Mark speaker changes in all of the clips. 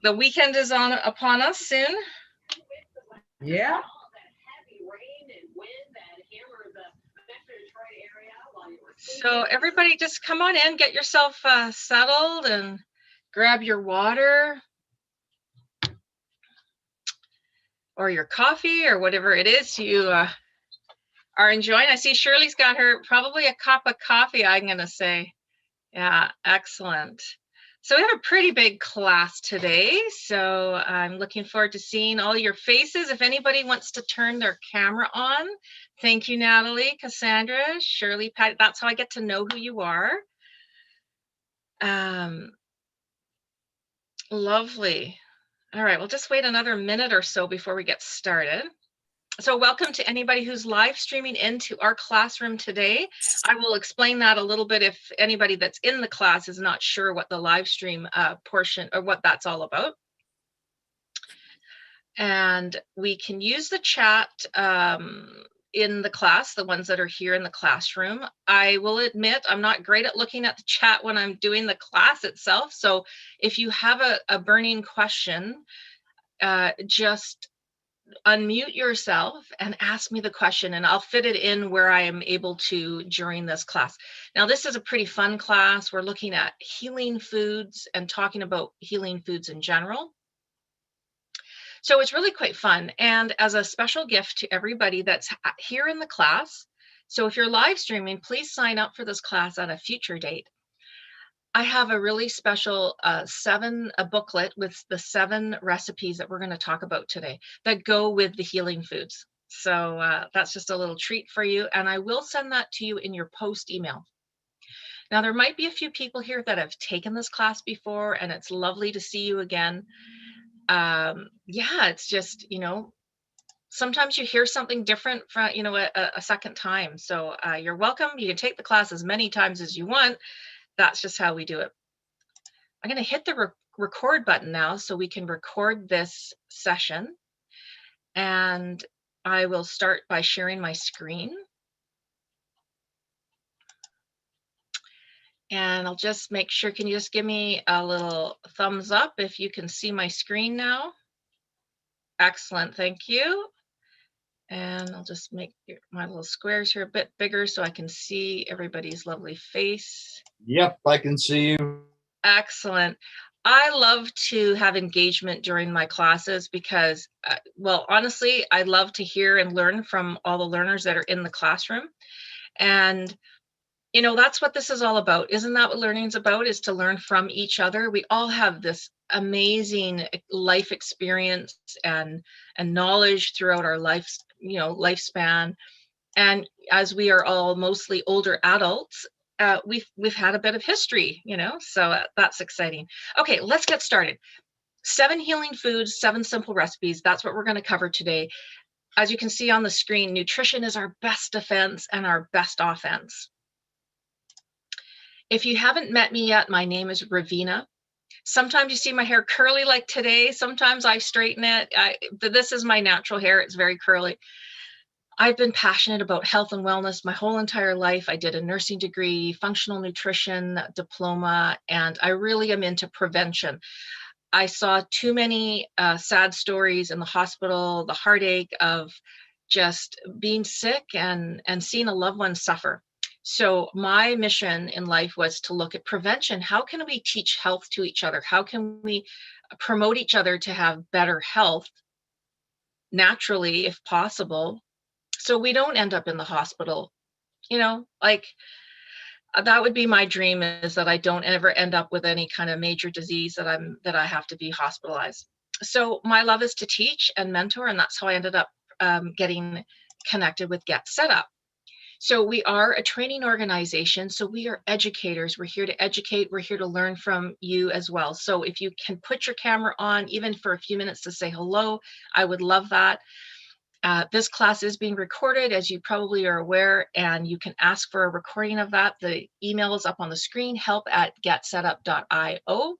Speaker 1: The weekend is on upon us soon.
Speaker 2: Yeah.
Speaker 1: So everybody just come on in, get yourself settled and grab your water or your coffee or whatever it is you are enjoying. I see Shirley's got her probably a cup of coffee, I'm going to say. Yeah, excellent. So we have a pretty big class today, so I'm looking forward to seeing all your faces. If anybody wants to turn their camera on, thank you, Natalie, Cassandra, Shirley, Pat. That's how I get to know who you are. Lovely. All right, we'll just wait another minute or so before we get started. So welcome to anybody who's live streaming into our classroom today. I will explain that a little bit if anybody that's in the class is not sure what the live stream portion or what that's all about. And we can use the chat in the class, the ones that are here in the classroom. I will admit I'm not great at looking at the chat when I'm doing the class itself. So if you have a burning question, just unmute yourself and ask me the question and I'll fit it in where I am able to during this class. Now, this is a pretty fun class. We're looking at healing foods and talking about healing foods in general. So it's really quite fun. And as a special gift to everybody that's here in the class, so if you're live streaming, please sign up for this class at a future date. I have a really special booklet with the 7 recipes that we're going to talk about today that go with the healing foods. So that's just a little treat for you. And I will send that to you in your post email. Now, there might be a few people here that have taken this class before, and it's lovely to see you again. Yeah, it's just, sometimes you hear something different from, a second time. So you're welcome. You can take the class as many times as you want. That's just how we do it. I'm going to hit the record button now so we can record this session. And I will start by sharing my screen. And I'll just make sure, can you just give me a little thumbs up if you can see my screen now? Excellent, thank you. And I'll just make my little squares here a bit bigger so I can see everybody's lovely face.
Speaker 3: Yep, I can see you.
Speaker 1: Excellent. I love to have engagement during my classes because, well, honestly, I love to hear and learn from all the learners that are in the classroom. And, that's what this is all about. Isn't that what learning's about, is to learn from each other? We all have this amazing life experience and knowledge throughout our lives, lifespan. And as we are all mostly older adults, we've had a bit of history, so that's exciting. Okay, let's get started. 7 healing foods, 7 simple recipes. That's what we're going to cover today. As you can see on the screen, nutrition is our best defense and our best offense. If you haven't met me yet, my name is Ravina. Sometimes you see my hair curly like today. Sometimes I straighten it. This is my natural hair. It's very curly. I've been passionate about health and wellness my whole entire life. I did a nursing degree, functional nutrition diploma, and I really am into prevention. I saw too many sad stories in the hospital, the heartache of just being sick and seeing a loved one suffer. So my mission in life was to look at prevention. How can we teach health to each other? How can we promote each other to have better health naturally, if possible, so we don't end up in the hospital? That would be my dream, is that I don't ever end up with any kind of major disease that I have to be hospitalized. So my love is to teach and mentor, and that's how I ended up getting connected with Get Set Up. So we are a training organization. So we are educators. We're here to educate. We're here to learn from you as well. So if you can put your camera on, even for a few minutes to say hello, I would love that. This class is being recorded, as you probably are aware, and you can ask for a recording of that. The email is up on the screen, help@getsetup.io.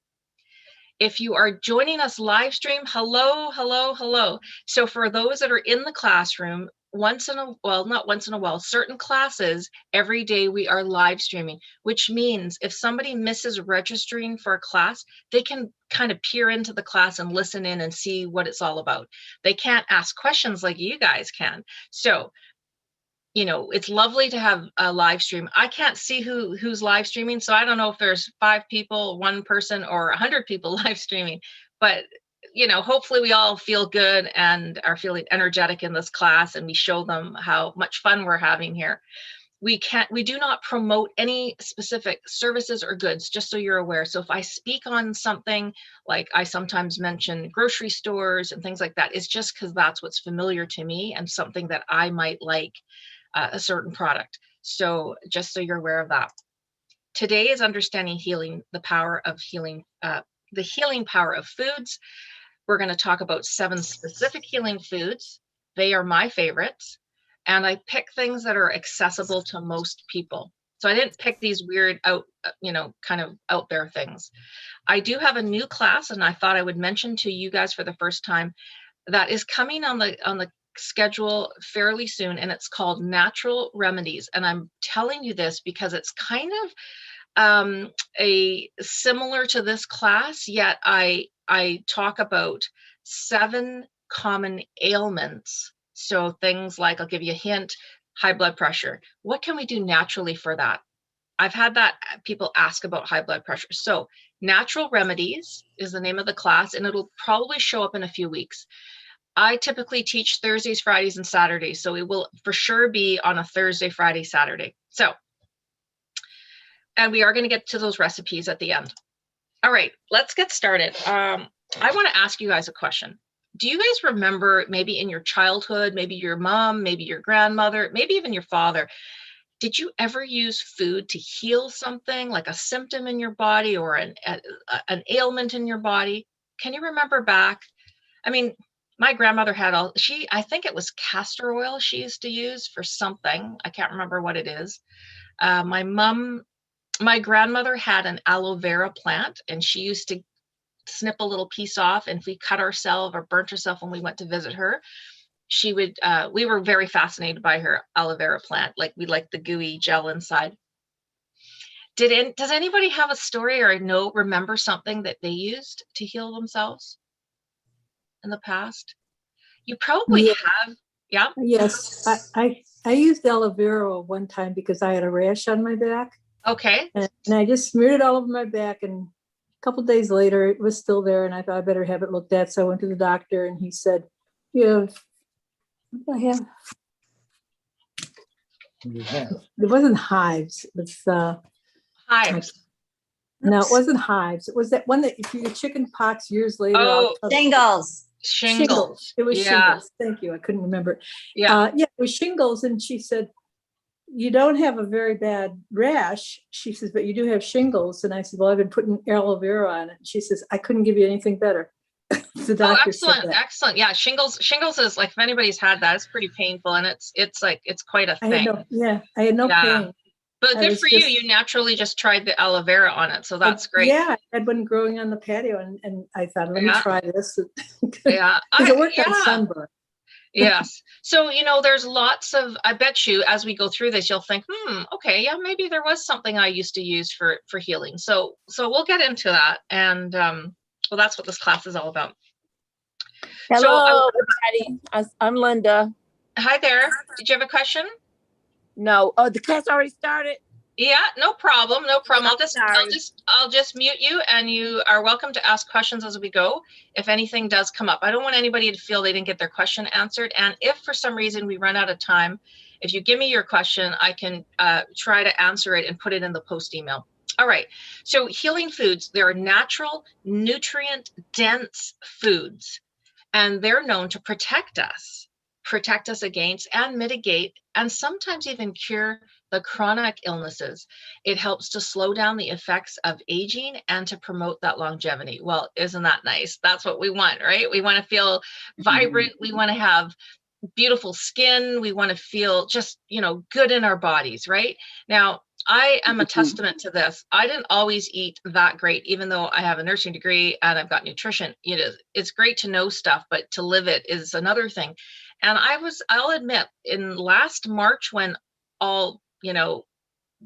Speaker 1: If you are joining us live stream, hello, hello, hello. So for those that are in the classroom, not once in a while, certain classes, every day we are live streaming, which means if somebody misses registering for a class, they can kind of peer into the class and listen in and see what it's all about. They can't ask questions like you guys can. So, it's lovely to have a live stream. I can't see who's live streaming, so I don't know if there's 5 people, 1 person, or 100 people live streaming, but hopefully we all feel good and are feeling energetic in this class, and we show them how much fun we're having here. We do not promote any specific services or goods, just so you're aware. So if I speak on something, like I sometimes mention grocery stores and things like that, it's just because that's what's familiar to me and something that I might like, a certain product. So just so you're aware of that. Today is understanding healing, the power of healing, the healing power of foods. We're going to talk about 7 specific healing foods. They are my favorites. And I pick things that are accessible to most people. So I didn't pick these weird kind of out there things. I do have a new class, and I thought I would mention to you guys for the first time, that is coming on the schedule fairly soon, and it's called Natural Remedies. And I'm telling you this because it's kind of a similar to this class, yet I talk about 7 common ailments. So things like, I'll give you a hint, high blood pressure. What can we do naturally for that? I've had that people ask about high blood pressure. So Natural Remedies is the name of the class, and it'll probably show up in a few weeks. I typically teach Thursdays, Fridays, and Saturdays. So it will for sure be on a Thursday, Friday, Saturday. And we are going to get to those recipes at the end. All right, let's get started. I want to ask you guys a question. Do you guys remember, maybe in your childhood, maybe your mom, maybe your grandmother, maybe even your father, did you ever use food to heal something, like a symptom in your body or an ailment in your body? Can you remember back? I mean, my grandmother had I think it was castor oil she used to use for something. I can't remember what it is. My grandmother had an aloe vera plant, and she used to snip a little piece off, and if we cut ourselves or burnt ourselves when we went to visit her, she would, we were very fascinated by her aloe vera plant. Like, we liked the gooey gel inside. Does anybody have a story or remember something that they used to heal themselves in the past? You probably have. Yeah.
Speaker 4: Yes, I used aloe vera one time because I had a rash on my back.
Speaker 1: Okay.
Speaker 4: And I just smeared it all over my back, and a couple of days later it was still there, and I thought I better have it looked at. So I went to the doctor, and he said, what do I have? It wasn't hives. It was
Speaker 1: Hives.
Speaker 4: No, it wasn't hives. It was that one that if you get chicken pox years later.
Speaker 1: Oh,
Speaker 5: Shingles.
Speaker 1: Shingles.
Speaker 4: It was shingles. Thank you. I couldn't remember it. Yeah, it was shingles. And she said, you don't have a very bad rash. She says, but you do have shingles. And I said, well, I've been putting aloe vera on it. And she says, I couldn't give you anything better. The doctor
Speaker 1: excellent,
Speaker 4: said that.
Speaker 1: excellent. Yeah, shingles is like, if anybody's had that, it's pretty painful, and it's quite a thing.
Speaker 4: I had no pain.
Speaker 1: But good for you. You naturally just tried the aloe vera on it, so that's great.
Speaker 4: Yeah, I had one growing on the patio, and I thought, let me try this.
Speaker 1: Yeah,
Speaker 4: because it worked on sunburn.
Speaker 1: Yes. So, there's lots of, I bet you as we go through this, you'll think, okay, yeah, maybe there was something I used to use for healing. So we'll get into that. And, well, that's what this class is all about.
Speaker 5: Hello, everybody. I'm Linda.
Speaker 1: Hi there. Did you have a question?
Speaker 5: No. Oh, the class already started?
Speaker 1: Yeah, no problem. No problem.
Speaker 5: Sorry.
Speaker 1: I'll just mute you, and you are welcome to ask questions as we go. If anything does come up, I don't want anybody to feel they didn't get their question answered. And if for some reason we run out of time, if you give me your question, I can try to answer it and put it in the post email. All right. So healing foods, they're natural, nutrient-dense foods, and they're known to protect us against and mitigate, and sometimes even cure the chronic illnesses. It helps to slow down the effects of aging and to promote that longevity. Well, isn't that nice? That's what we want, right? We want to feel vibrant. We want to have beautiful skin. We want to feel just, good in our bodies, right? Now, I am a testament to this. I didn't always eat that great, even though I have a nursing degree and I've got nutrition. It's great to know stuff, but to live it is another thing. And I'll admit, in last March when all,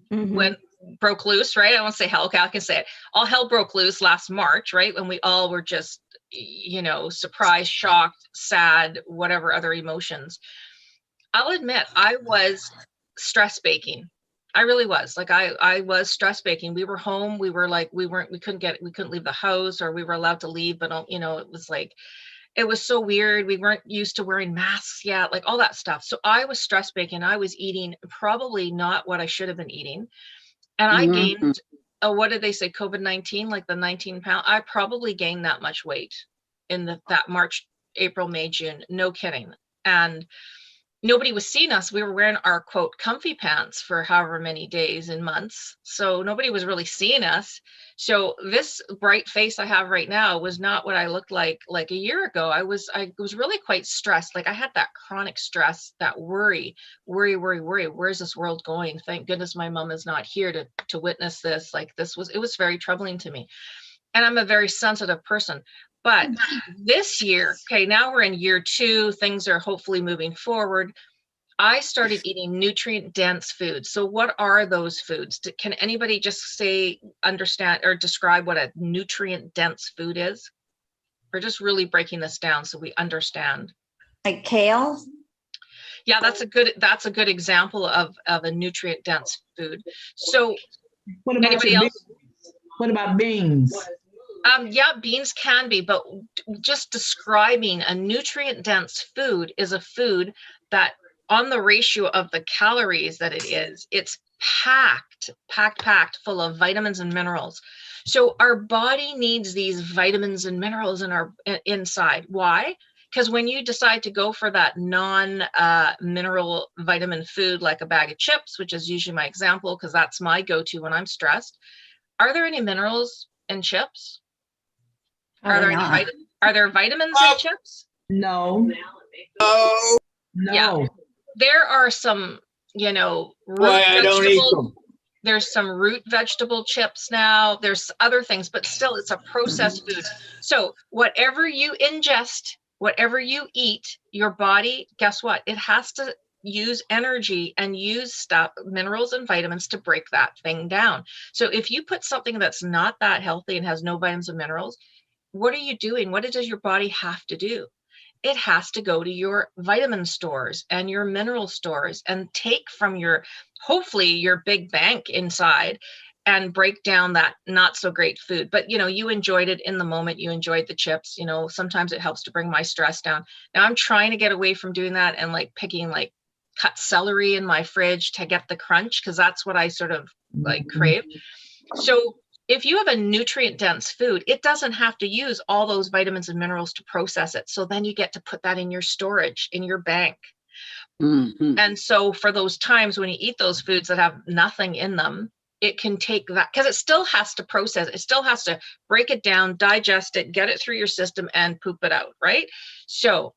Speaker 1: when broke loose, right? I won't say hell, okay, I can say it. All hell broke loose last March, right? When we all were just, surprised, shocked, sad, whatever other emotions. I'll admit I was stress baking. I really was. Like I was stress baking. We were home. We were like, we couldn't leave the house, or we were allowed to leave, but it was like, it was so weird. We weren't used to wearing masks yet, like all that stuff. So I was stress baking. I was eating probably not what I should have been eating. And I gained, what did they say? COVID-19, like the 19 pounds. I probably gained that much weight in that March, April, May, June, no kidding. And nobody was seeing us. We were wearing our quote comfy pants for however many days and months. So nobody was really seeing us. So this bright face I have right now was not what I looked like a year ago. I was really quite stressed. Like I had that chronic stress, that worry. Where's this world going? Thank goodness my mom is not here to witness this. Like it was very troubling to me. And I'm a very sensitive person. But this year, okay, now we're in year 2, things are hopefully moving forward. I started eating nutrient-dense foods. So what are those foods? Can anybody just understand or describe what a nutrient-dense food is? We're just really breaking this down so we understand.
Speaker 6: Like kale?
Speaker 1: Yeah, that's a good example of a nutrient-dense food. So
Speaker 2: What about
Speaker 1: anybody else?
Speaker 2: What about beans?
Speaker 1: Yeah, beans can be, but just describing a nutrient-dense food is a food that on the ratio of the calories that it is, it's packed full of vitamins and minerals. So our body needs these vitamins and minerals in our inside. Why? Because when you decide to go for that non-mineral vitamin food, like a bag of chips, which is usually my example, because that's my go-to when I'm stressed, are there any minerals in chips? Are there vitamins in chips?
Speaker 2: No.
Speaker 3: Oh,
Speaker 2: No.
Speaker 1: Yeah. There are some, root
Speaker 3: why I don't eat
Speaker 1: vegetables.
Speaker 3: them.
Speaker 1: There's some root vegetable chips now. There's other things, but still it's a processed food. So whatever you ingest, whatever you eat, your body, guess what? It has to use energy and use stuff, minerals and vitamins to break that thing down. So if you put something that's not that healthy and has no vitamins and minerals, what are you doing? What does your body have to do? It has to go to your vitamin stores and your mineral stores and take from hopefully your big bank inside and break down that not so great food. But, you enjoyed it in the moment. You enjoyed the chips. Sometimes it helps to bring my stress down. Now I'm trying to get away from doing that and picking cut celery in my fridge to get the crunch, because that's what I sort of crave. So if you have a nutrient-dense food, it doesn't have to use all those vitamins and minerals to process it. So then you get to put that in your storage, in your bank. And so for those times when you eat those foods that have nothing in them, it can take that, because it still has to process it. It still has to break it down, digest it, get it through your system, and poop it out, right? So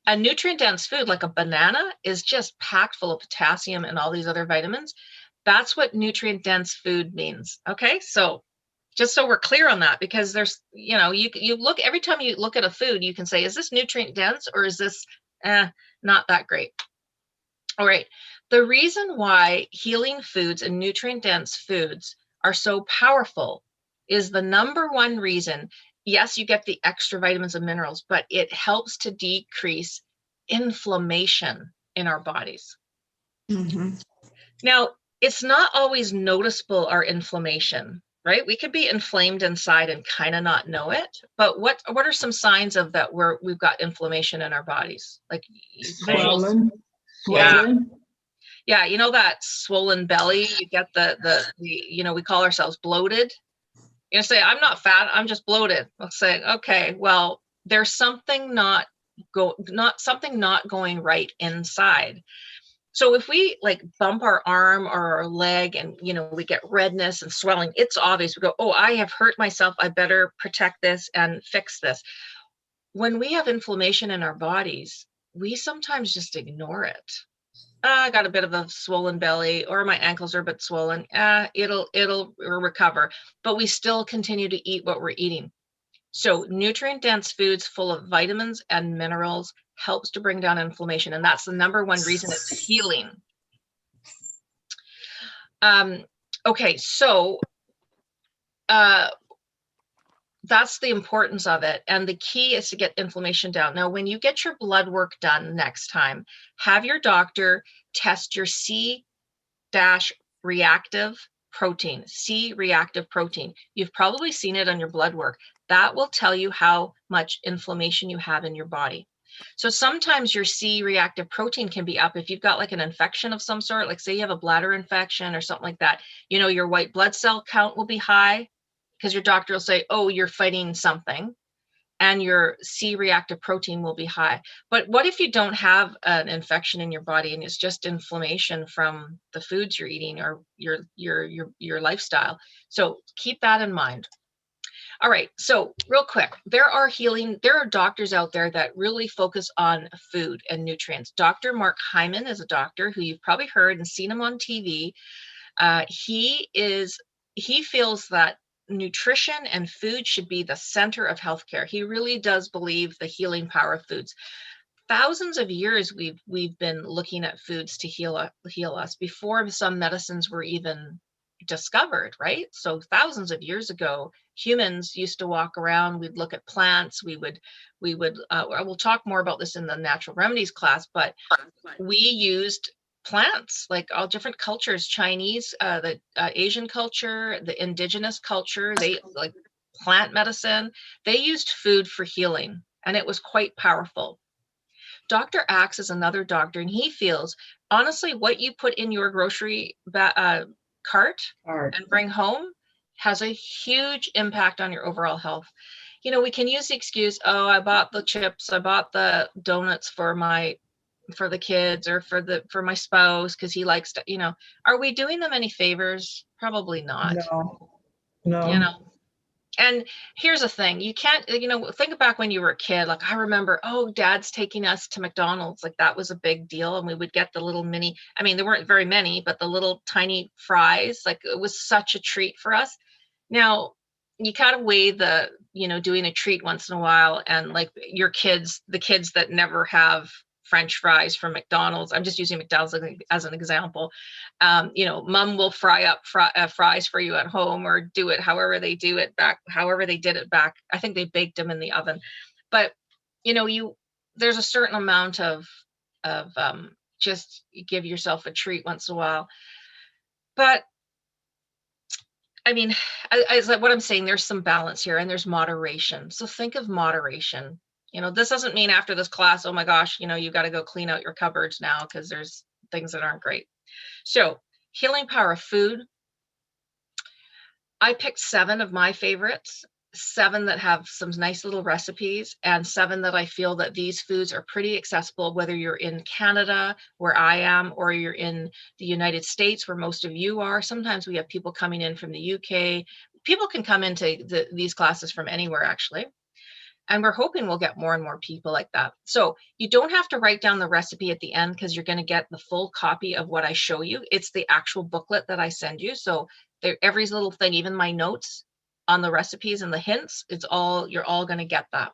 Speaker 1: a nutrient-dense food like a banana is just packed full of potassium and all these other vitamins. That's what nutrient-dense food means. Okay, so just so we're clear on that, because there's, you look, every time you look at a food, you can say, is this nutrient-dense or is this not that great? All right, the reason why healing foods and nutrient-dense foods are so powerful is the number one reason. Yes, you get the extra vitamins and minerals, but it helps to decrease inflammation in our bodies. Now, it's not always noticeable, our inflammation, right? We could be inflamed inside and kind of not know it. But what are some signs of that we've got inflammation in our bodies? Like
Speaker 2: Swollen.
Speaker 1: Yeah, that swollen belly. You get the we call ourselves bloated. Say, I'm not fat, I'm just bloated. Let's say, okay, well, there's something not going right inside. So if we bump our arm or our leg and, we get redness and swelling, it's obvious. We go, oh, I have hurt myself. I better protect this and fix this. When we have inflammation in our bodies, we sometimes just ignore it. I got a bit of a swollen belly, or my ankles are a bit swollen. It'll recover, but we still continue to eat what we're eating. So nutrient dense foods full of vitamins and minerals helps to bring down inflammation. And that's the number one reason it's healing. Okay, so that's the importance of it. And the key is to get inflammation down. Now, when you get your blood work done next time, have your doctor test your C-reactive protein, C-reactive protein. You've probably seen it on your blood work. That will tell you how much inflammation you have in your body. So sometimes your C-reactive protein can be up if you've got like an infection of some sort, like say you have a bladder infection or something like that. You know, your white blood cell count will be high because your doctor will say, oh, you're fighting something, and your C-reactive protein will be high. But what if you don't have an infection in your body and it's just inflammation from the foods you're eating or your lifestyle? So keep that in mind. All right, so real quick, there are doctors out there that really focus on food and nutrients. Dr. Mark Hyman is a doctor who you've probably heard and seen him on TV. He feels that nutrition and food should be the center of healthcare. He really does believe the healing power of foods. Thousands of years we've been looking at foods to heal us before some medicines were even discovered, right? So thousands of years ago, humans used to walk around, we'd look at plants, we'll talk more about this in the natural remedies class, but we used plants, like all different cultures, Chinese, the Asian culture, the indigenous culture, they like plant medicine. They used food for healing, and it was quite powerful. Dr. Axe is another doctor, and he feels, honestly, what you put in your grocery cart and bring home has a huge impact on your overall health. You know, we can use the excuse, oh, I bought the chips, I bought the donuts for the kids or for my spouse because he likes to, you know, are we doing them any favors? Probably not.
Speaker 2: No.
Speaker 1: You know, and here's the thing, you can't, you know, think back when you were a kid. Like I remember, oh, dad's taking us to McDonald's, like that was a big deal, and we would get the little mini, I mean there weren't very many, but the little tiny fries, like it was such a treat for us. Now you kind of weigh the, you know, doing a treat once in a while and like the kids that never have French fries from McDonald's. I'm just using McDonald's as an example. You know, mom will fry up fries for you at home, or do it however they did it back. I think they baked them in the oven. But you know, there's a certain amount of just give yourself a treat once in a while. But I mean, like what I'm saying, there's some balance here and there's moderation. So think of moderation. You know, this doesn't mean after this class, oh my gosh, you know, you got to go clean out your cupboards now because there's things that aren't great. So healing power of food. I picked 7 of my favorites, 7 that have some nice little recipes, and 7 that I feel that these foods are pretty accessible, whether you're in Canada, where I am, or you're in the United States, where most of you are. Sometimes we have people coming in from the UK. People can come into these classes from anywhere, actually. And we're hoping we'll get more and more people like that. So you don't have to write down the recipe at the end because you're going to get the full copy of what I show you. It's the actual booklet that I send you. So every little thing, even my notes on the recipes and the hints, you're all going to get that.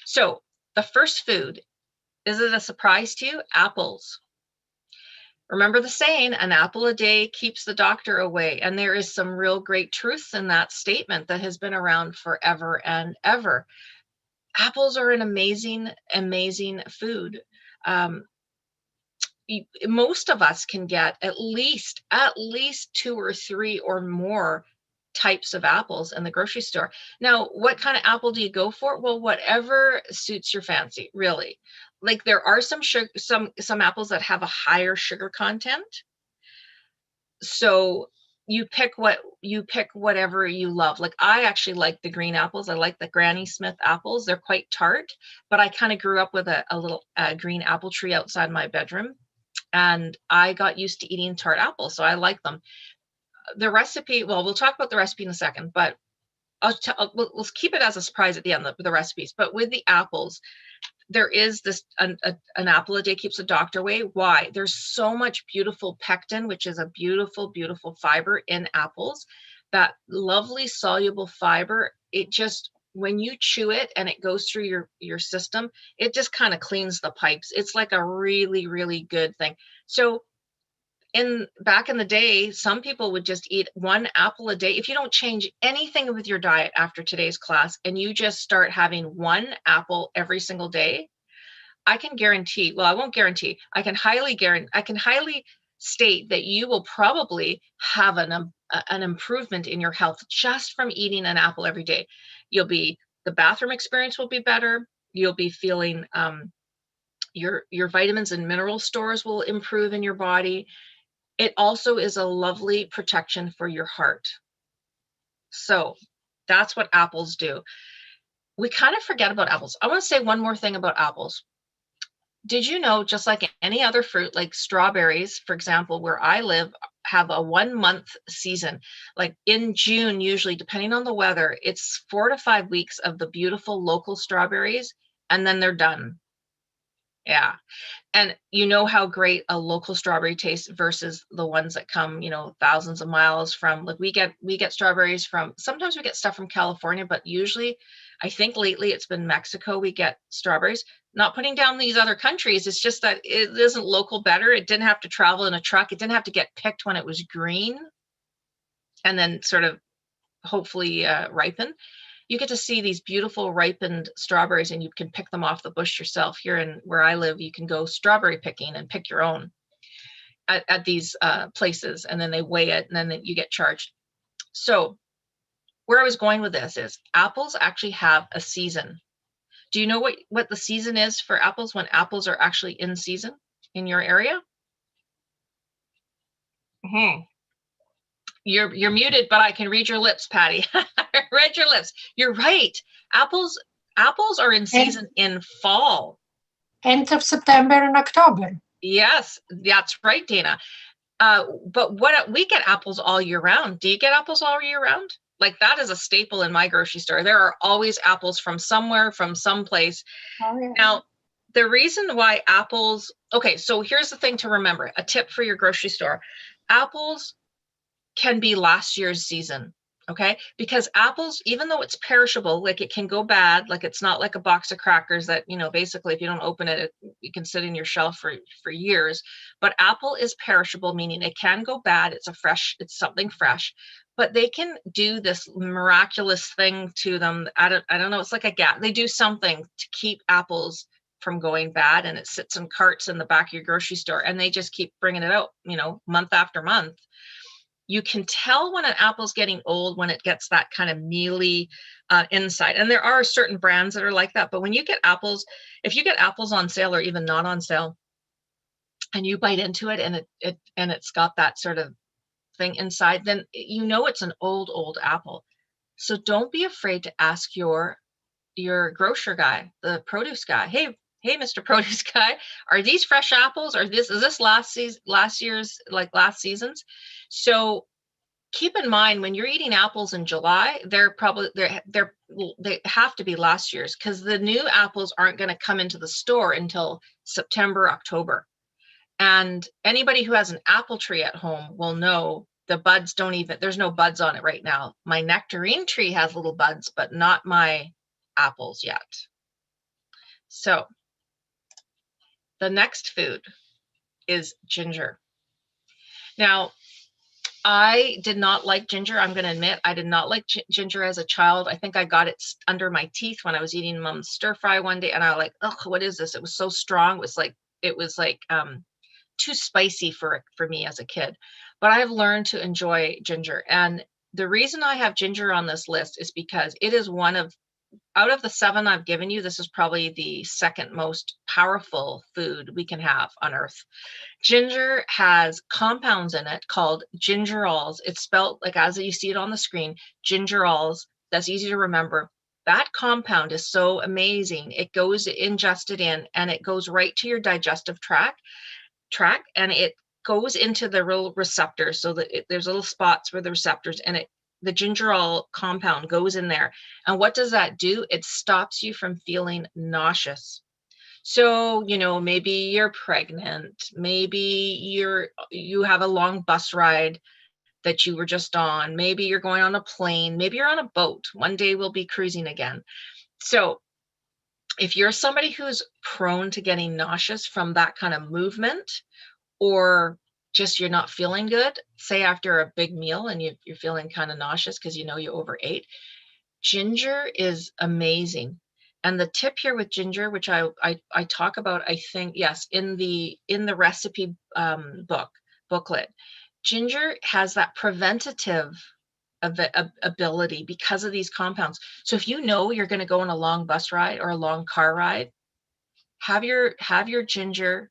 Speaker 1: So the first food, is it a surprise to you? Apples. Remember the saying, an apple a day keeps the doctor away. And there is some real great truth in that statement that has been around forever and ever. Apples are an amazing, amazing food. Most of us can get at least 2 or 3 or more types of apples in the grocery store. Now, what kind of apple do you go for? Well, whatever suits your fancy, really. Like there are some apples that have a higher sugar content. So you pick whatever you love. Like I actually like the green apples. I like the Granny Smith apples. They're quite tart, but I kind of grew up with a little green apple tree outside my bedroom, and I got used to eating tart apples, so I like them. The recipe, well, we'll talk about the recipe in a second, but let's keep it as a surprise at the end, the recipes. But with the apples, there is this, an apple a day keeps the doctor away. Why? There's so much beautiful pectin, which is a beautiful, beautiful fiber in apples. That lovely soluble fiber, it just, when you chew it and it goes through your system, it just kind of cleans the pipes. It's like a really, really good thing. So back in the day, some people would just eat 1 apple a day. If you don't change anything with your diet after today's class and you just start having 1 apple every single day, I can guarantee, well, I won't guarantee, I can highly state that you will probably have an improvement in your health just from eating an apple every day. The bathroom experience will be better. You'll be feeling, your vitamins and mineral stores will improve in your body. It also is a lovely protection for your heart. So that's what apples do. We kind of forget about apples. I want to say one more thing about apples. Did you know, just like any other fruit, like strawberries, for example, where I live, have a 1-month season. Like in June, usually, depending on the weather, it's 4 to 5 weeks of the beautiful local strawberries, and then they're done. Yeah. And you know how great a local strawberry tastes versus the ones that come, thousands of miles from, like we get strawberries from, sometimes we get stuff from California, but usually, I think lately it's been Mexico we get strawberries. Not putting down these other countries, it's just that it isn't local better. It didn't have to travel in a truck. It didn't have to get picked when it was green and then sort of hopefully ripen. You get to see these beautiful ripened strawberries and you can pick them off the bush yourself. Here in where I live, you can go strawberry picking and pick your own at these places, and then they weigh it and then you get charged. So where I was going with this is apples actually have a season. Do you know what the season is for apples when apples are actually in season in your area? You're muted, but I can read your lips, Patty. Read your lips. You're right. Apples are in season in fall.
Speaker 6: End of September and October.
Speaker 1: Yes, that's right, Dana. But we get apples all year round. Do you get apples all year round? Like that is a staple in my grocery store. There are always apples from somewhere, from someplace. Oh, yeah. Now, the reason why apples, okay, so here's the thing to remember, a tip for your grocery store. Apples can be last year's season, okay? Because apples, even though it's perishable, like it can go bad, like it's not like a box of crackers that, basically if you don't open it, you can sit in your shelf for years. But apple is perishable, meaning it can go bad. It's something fresh, but they can do this miraculous thing to them. I don't know. It's like a gap. They do something to keep apples from going bad, and it sits in carts in the back of your grocery store, and they just keep bringing it out, month after month. You can tell when an apple's getting old when it gets that kind of mealy inside. And there are certain brands that are like that. But when you get apples, if you get apples on sale or even not on sale, and you bite into it and it's got that sort of thing inside, then it's an old apple. So don't be afraid to ask your grocer guy, the produce guy, hey, Mr. Produce Guy, are these fresh apples? Or is this last year's, like last season's? So keep in mind when you're eating apples in July, they have to be last year's, because the new apples aren't going to come into the store until September, October. And anybody who has an apple tree at home will know the buds there's no buds on it right now. My nectarine tree has little buds, but not my apples yet. So the next food is ginger. Now, I did not like ginger. I'm going to admit I did not like ginger as a child. I think I got it under my teeth when I was eating Mom's stir fry one day, and I was like, "Ugh, what is this?" It was so strong. It was like too spicy for me as a kid. But I've learned to enjoy ginger, and the reason I have ginger on this list is because it is out of the 7 I've given you, this is probably the second most powerful food we can have on earth. Ginger has compounds in it called gingerols. It's spelled like as you see it on the screen, gingerols. That's easy to remember. That compound is so amazing. It goes ingested in, and it goes right to your digestive tract, and it goes into the real receptors. So that there's little spots where the receptors, and the gingerol compound goes in there. And what does that do? It stops you from feeling nauseous. So, you know, maybe you're pregnant, maybe you have a long bus ride that you were just on, maybe you're going on a plane, maybe you're on a boat. One day we'll be cruising again. So if you're somebody who's prone to getting nauseous from that kind of movement, or just you're not feeling good, say after a big meal and you're feeling kind of nauseous because you know you overate, ginger is amazing. And the tip here with ginger, which I talk about, I think, yes, in the recipe booklet, ginger has that preventative ability because of these compounds. So if you know you're going to go on a long bus ride or a long car ride, have your ginger,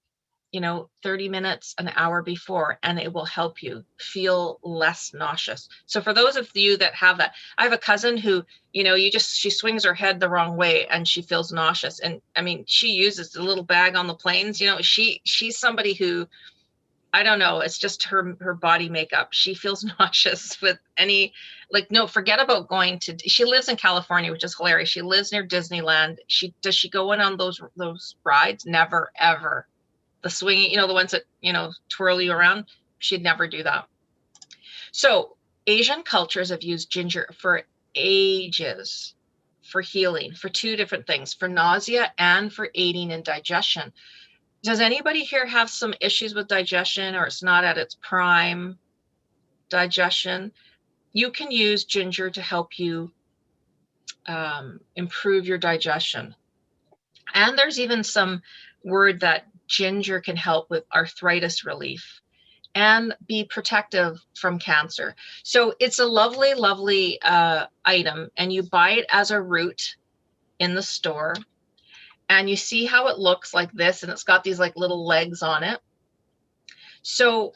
Speaker 1: you know, 30 minutes, an hour before, and it will help you feel less nauseous. So for those of you that have that, I have a cousin who, you know, she swings her head the wrong way and she feels nauseous. And I mean, she uses the little bag on the planes, you know, she's somebody who, I don't know, it's just her body makeup. She feels nauseous with any, like, no, forget about going to, she lives in California, which is hilarious. She lives near Disneyland. Does she go in on those rides? Never, ever. The swinging, you know, the ones that, you know, twirl you around, she'd never do that. So Asian cultures have used ginger for ages for healing, for two different things, for nausea and for aiding in digestion. Does anybody here have some issues with digestion, or it's not at its prime digestion? You can use ginger to help you improve your digestion. And there's even some word that ginger can help with arthritis relief and be protective from cancer. So it's a lovely, lovely item, and you buy it as a root in the store. And you see how it looks like this, and it's got these like little legs on it. So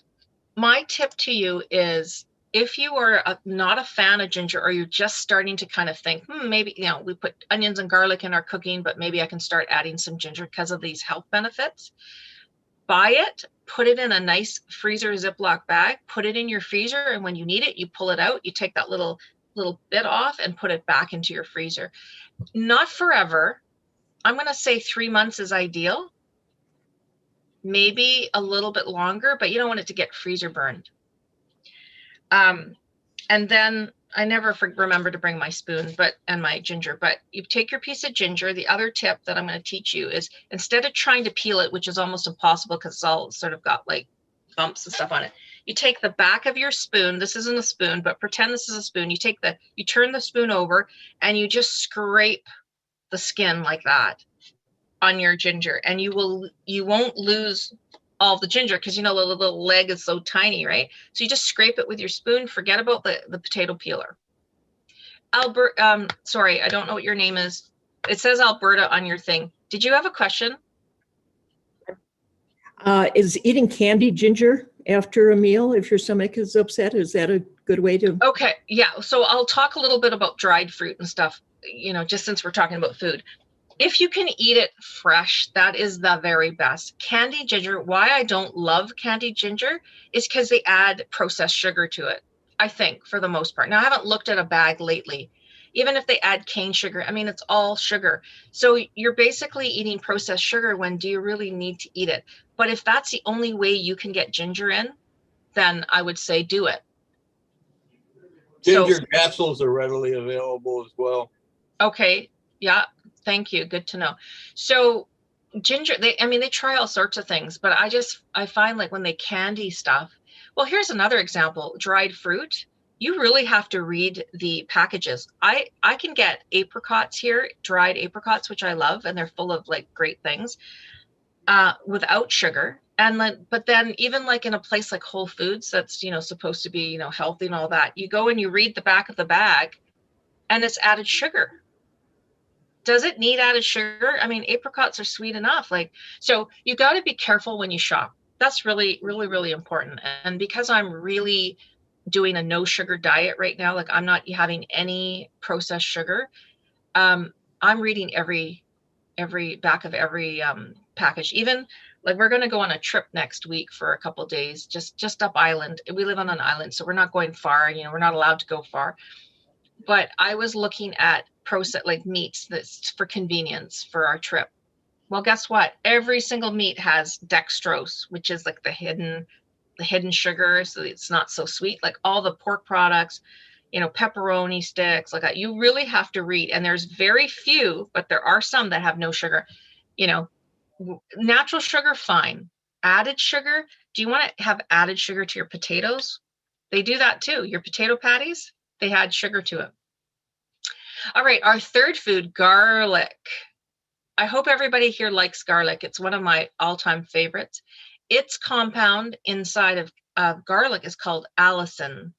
Speaker 1: my tip to you is, if you are not a fan of ginger, or you're just starting to kind of think, maybe, you know, we put onions and garlic in our cooking, but maybe I can start adding some ginger because of these health benefits, buy it, put it in a nice freezer Ziploc bag, put it in your freezer, and when you need it, you pull it out, you take that little bit off and put it back into your freezer. Not forever. I'm going to say 3 months is ideal, maybe a little bit longer, but you don't want it to get freezer burned. And then I never remember to bring my spoon and my ginger, but you take your piece of ginger. The other tip that I'm going to teach you is, instead of trying to peel it, which is almost impossible because it's all sort of got like bumps and stuff on it, you take the back of your spoon. This isn't a spoon, but pretend this is a spoon. You turn the spoon over and you just scrape the skin like that on your ginger, and you won't lose all the ginger, because you know the little leg is so tiny, right? So you just scrape it with your spoon. Forget about the potato peeler. Albert, sorry, I don't know what your name is. It says Alberta on your thing. Did you have a question?
Speaker 7: Is eating candied ginger after a meal, if your stomach is upset, is that a good way to?
Speaker 1: Okay, yeah. So I'll talk a little bit about dried fruit and stuff, you know, just since we're talking about food. If you can eat it fresh, that is the very best. Candied ginger, why I don't love candied ginger is because they add processed sugar to it, I think, for the most part. Now, I haven't looked at a bag lately. Even if they add cane sugar, I mean, it's all sugar. So you're basically eating processed sugar. When do you really need to eat it? But if that's the only way you can get ginger in, then I would say do it.
Speaker 3: Ginger capsules are readily available as well.
Speaker 1: Okay. Yeah. Thank you. Good to know. So ginger, they try all sorts of things, but I find like when they candy stuff, well, here's another example, dried fruit. You really have to read the packages. I can get apricots here, dried apricots, which I love, and they're full of like great things, without sugar. But then even like in a place like Whole Foods, that's, you know, supposed to be, you know, healthy and all that, you go and you read the back of the bag and it's added sugar. Does it need added sugar? I mean, apricots are sweet enough. Like, so you got to be careful when you shop. That's really, really, really important. And because I'm really doing a no sugar diet right now, like I'm not having any processed sugar, I'm reading every back of every package. Even like we're going to go on a trip next week for a couple days, just up island. We live on an island, so we're not going far. You know, we're not allowed to go far. But I was looking at like meats that's for convenience for our trip. Well, guess what? Every single meat has dextrose, which is like the hidden sugar, so it's not so sweet. Like all the pork products, you know, pepperoni sticks, like that. You really have to read. And there's very few, but there are some that have no sugar. You know, natural sugar, fine. Added sugar, do you want to have added sugar to your potatoes? They do that too. Your potato patties, they add sugar to it. All right, our third food, garlic. I hope everybody here likes garlic. It's one of my all-time favorites. Its compound inside of garlic is called allicin.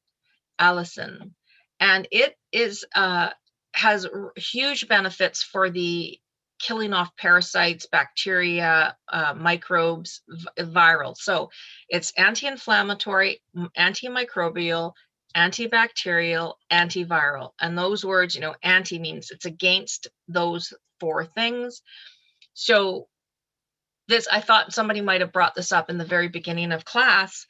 Speaker 1: And it is has huge benefits for the killing off parasites, bacteria, microbes, viral. So it's anti-inflammatory, antimicrobial, antibacterial, antiviral. And those words, you know, anti means it's against those 4 things. So this, I thought somebody might have brought this up in the very beginning of class.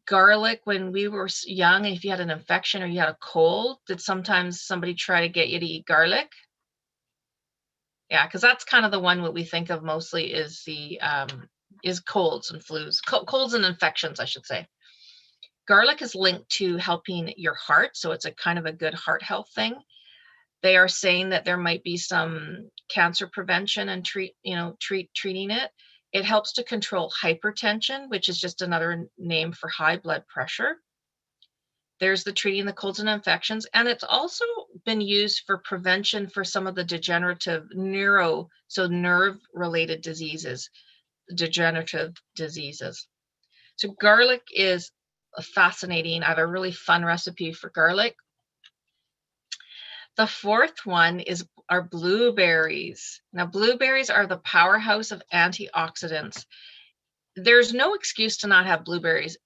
Speaker 1: Garlic, when we were young, if you had an infection or you had a cold, did sometimes somebody try to get you to eat garlic? Yeah, because that's kind of the one what we think of mostly is the is colds and flus, colds and infections, I should say. Garlic is linked to helping your heart, so it's a kind of a good heart health thing. They are saying that there might be some cancer prevention and treating it. It helps to control hypertension, which is just another name for high blood pressure. There's the treating the colds and infections, and it's also been used for prevention for some of the degenerative nerve-related diseases, degenerative diseases. So garlic is fascinating. I have a really fun recipe for garlic. The fourth one are blueberries. Now, blueberries are the powerhouse of antioxidants. There's no excuse to not have blueberries.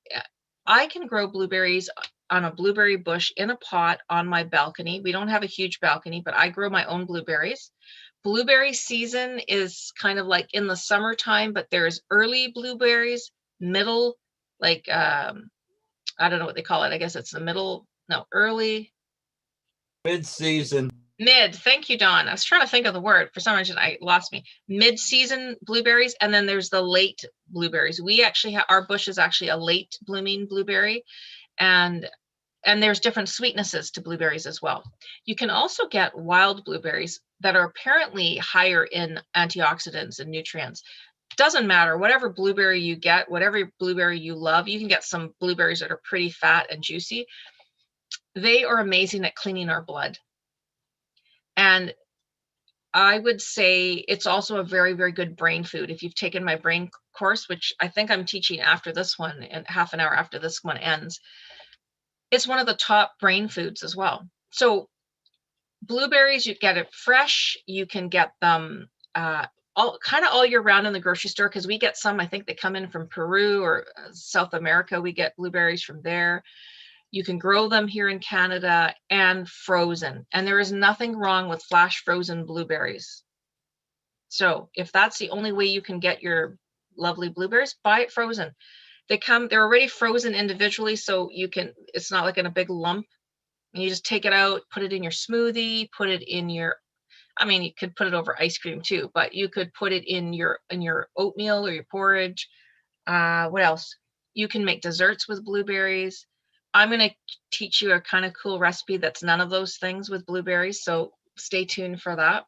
Speaker 1: I can grow blueberries on a blueberry bush in a pot on my balcony. We don't have a huge balcony, but I grow my own blueberries. Blueberry season is kind of like in the summertime, but there's early blueberries, middle, like, I don't know what they call it. I guess it's the middle, no, early.
Speaker 3: Mid-season.
Speaker 1: Thank you, Dawn. I was trying to think of the word. For some reason, I lost me. Mid-season blueberries, and then there's the late blueberries. We actually our bush is actually a late blooming blueberry, and there's different sweetnesses to blueberries as well. You can also get wild blueberries that are apparently higher in antioxidants and nutrients. Doesn't matter, whatever blueberry you get, whatever blueberry you love, you can get some blueberries that are pretty fat and juicy. They are amazing at cleaning our blood. And I would say it's also a very, very good brain food. If you've taken my brain course, which I think I'm teaching after this one, and half an hour after this one ends, it's one of the top brain foods as well. So blueberries, you get it fresh. You can get them all year round in the grocery store, because we get some, I think they come in from Peru or South America. We get blueberries from there. You can grow them here in Canada, and frozen. And there is nothing wrong with flash frozen blueberries. So if that's the only way you can get your lovely blueberries, buy it frozen. They're already frozen individually, so it's not like in a big lump. And you just take it out, put it in your smoothie, put it in your, you could put it over ice cream too, but you could put it in your oatmeal or your porridge. What else? You can make desserts with blueberries. I'm going to teach you a kind of cool recipe that's none of those things with blueberries, so stay tuned for that.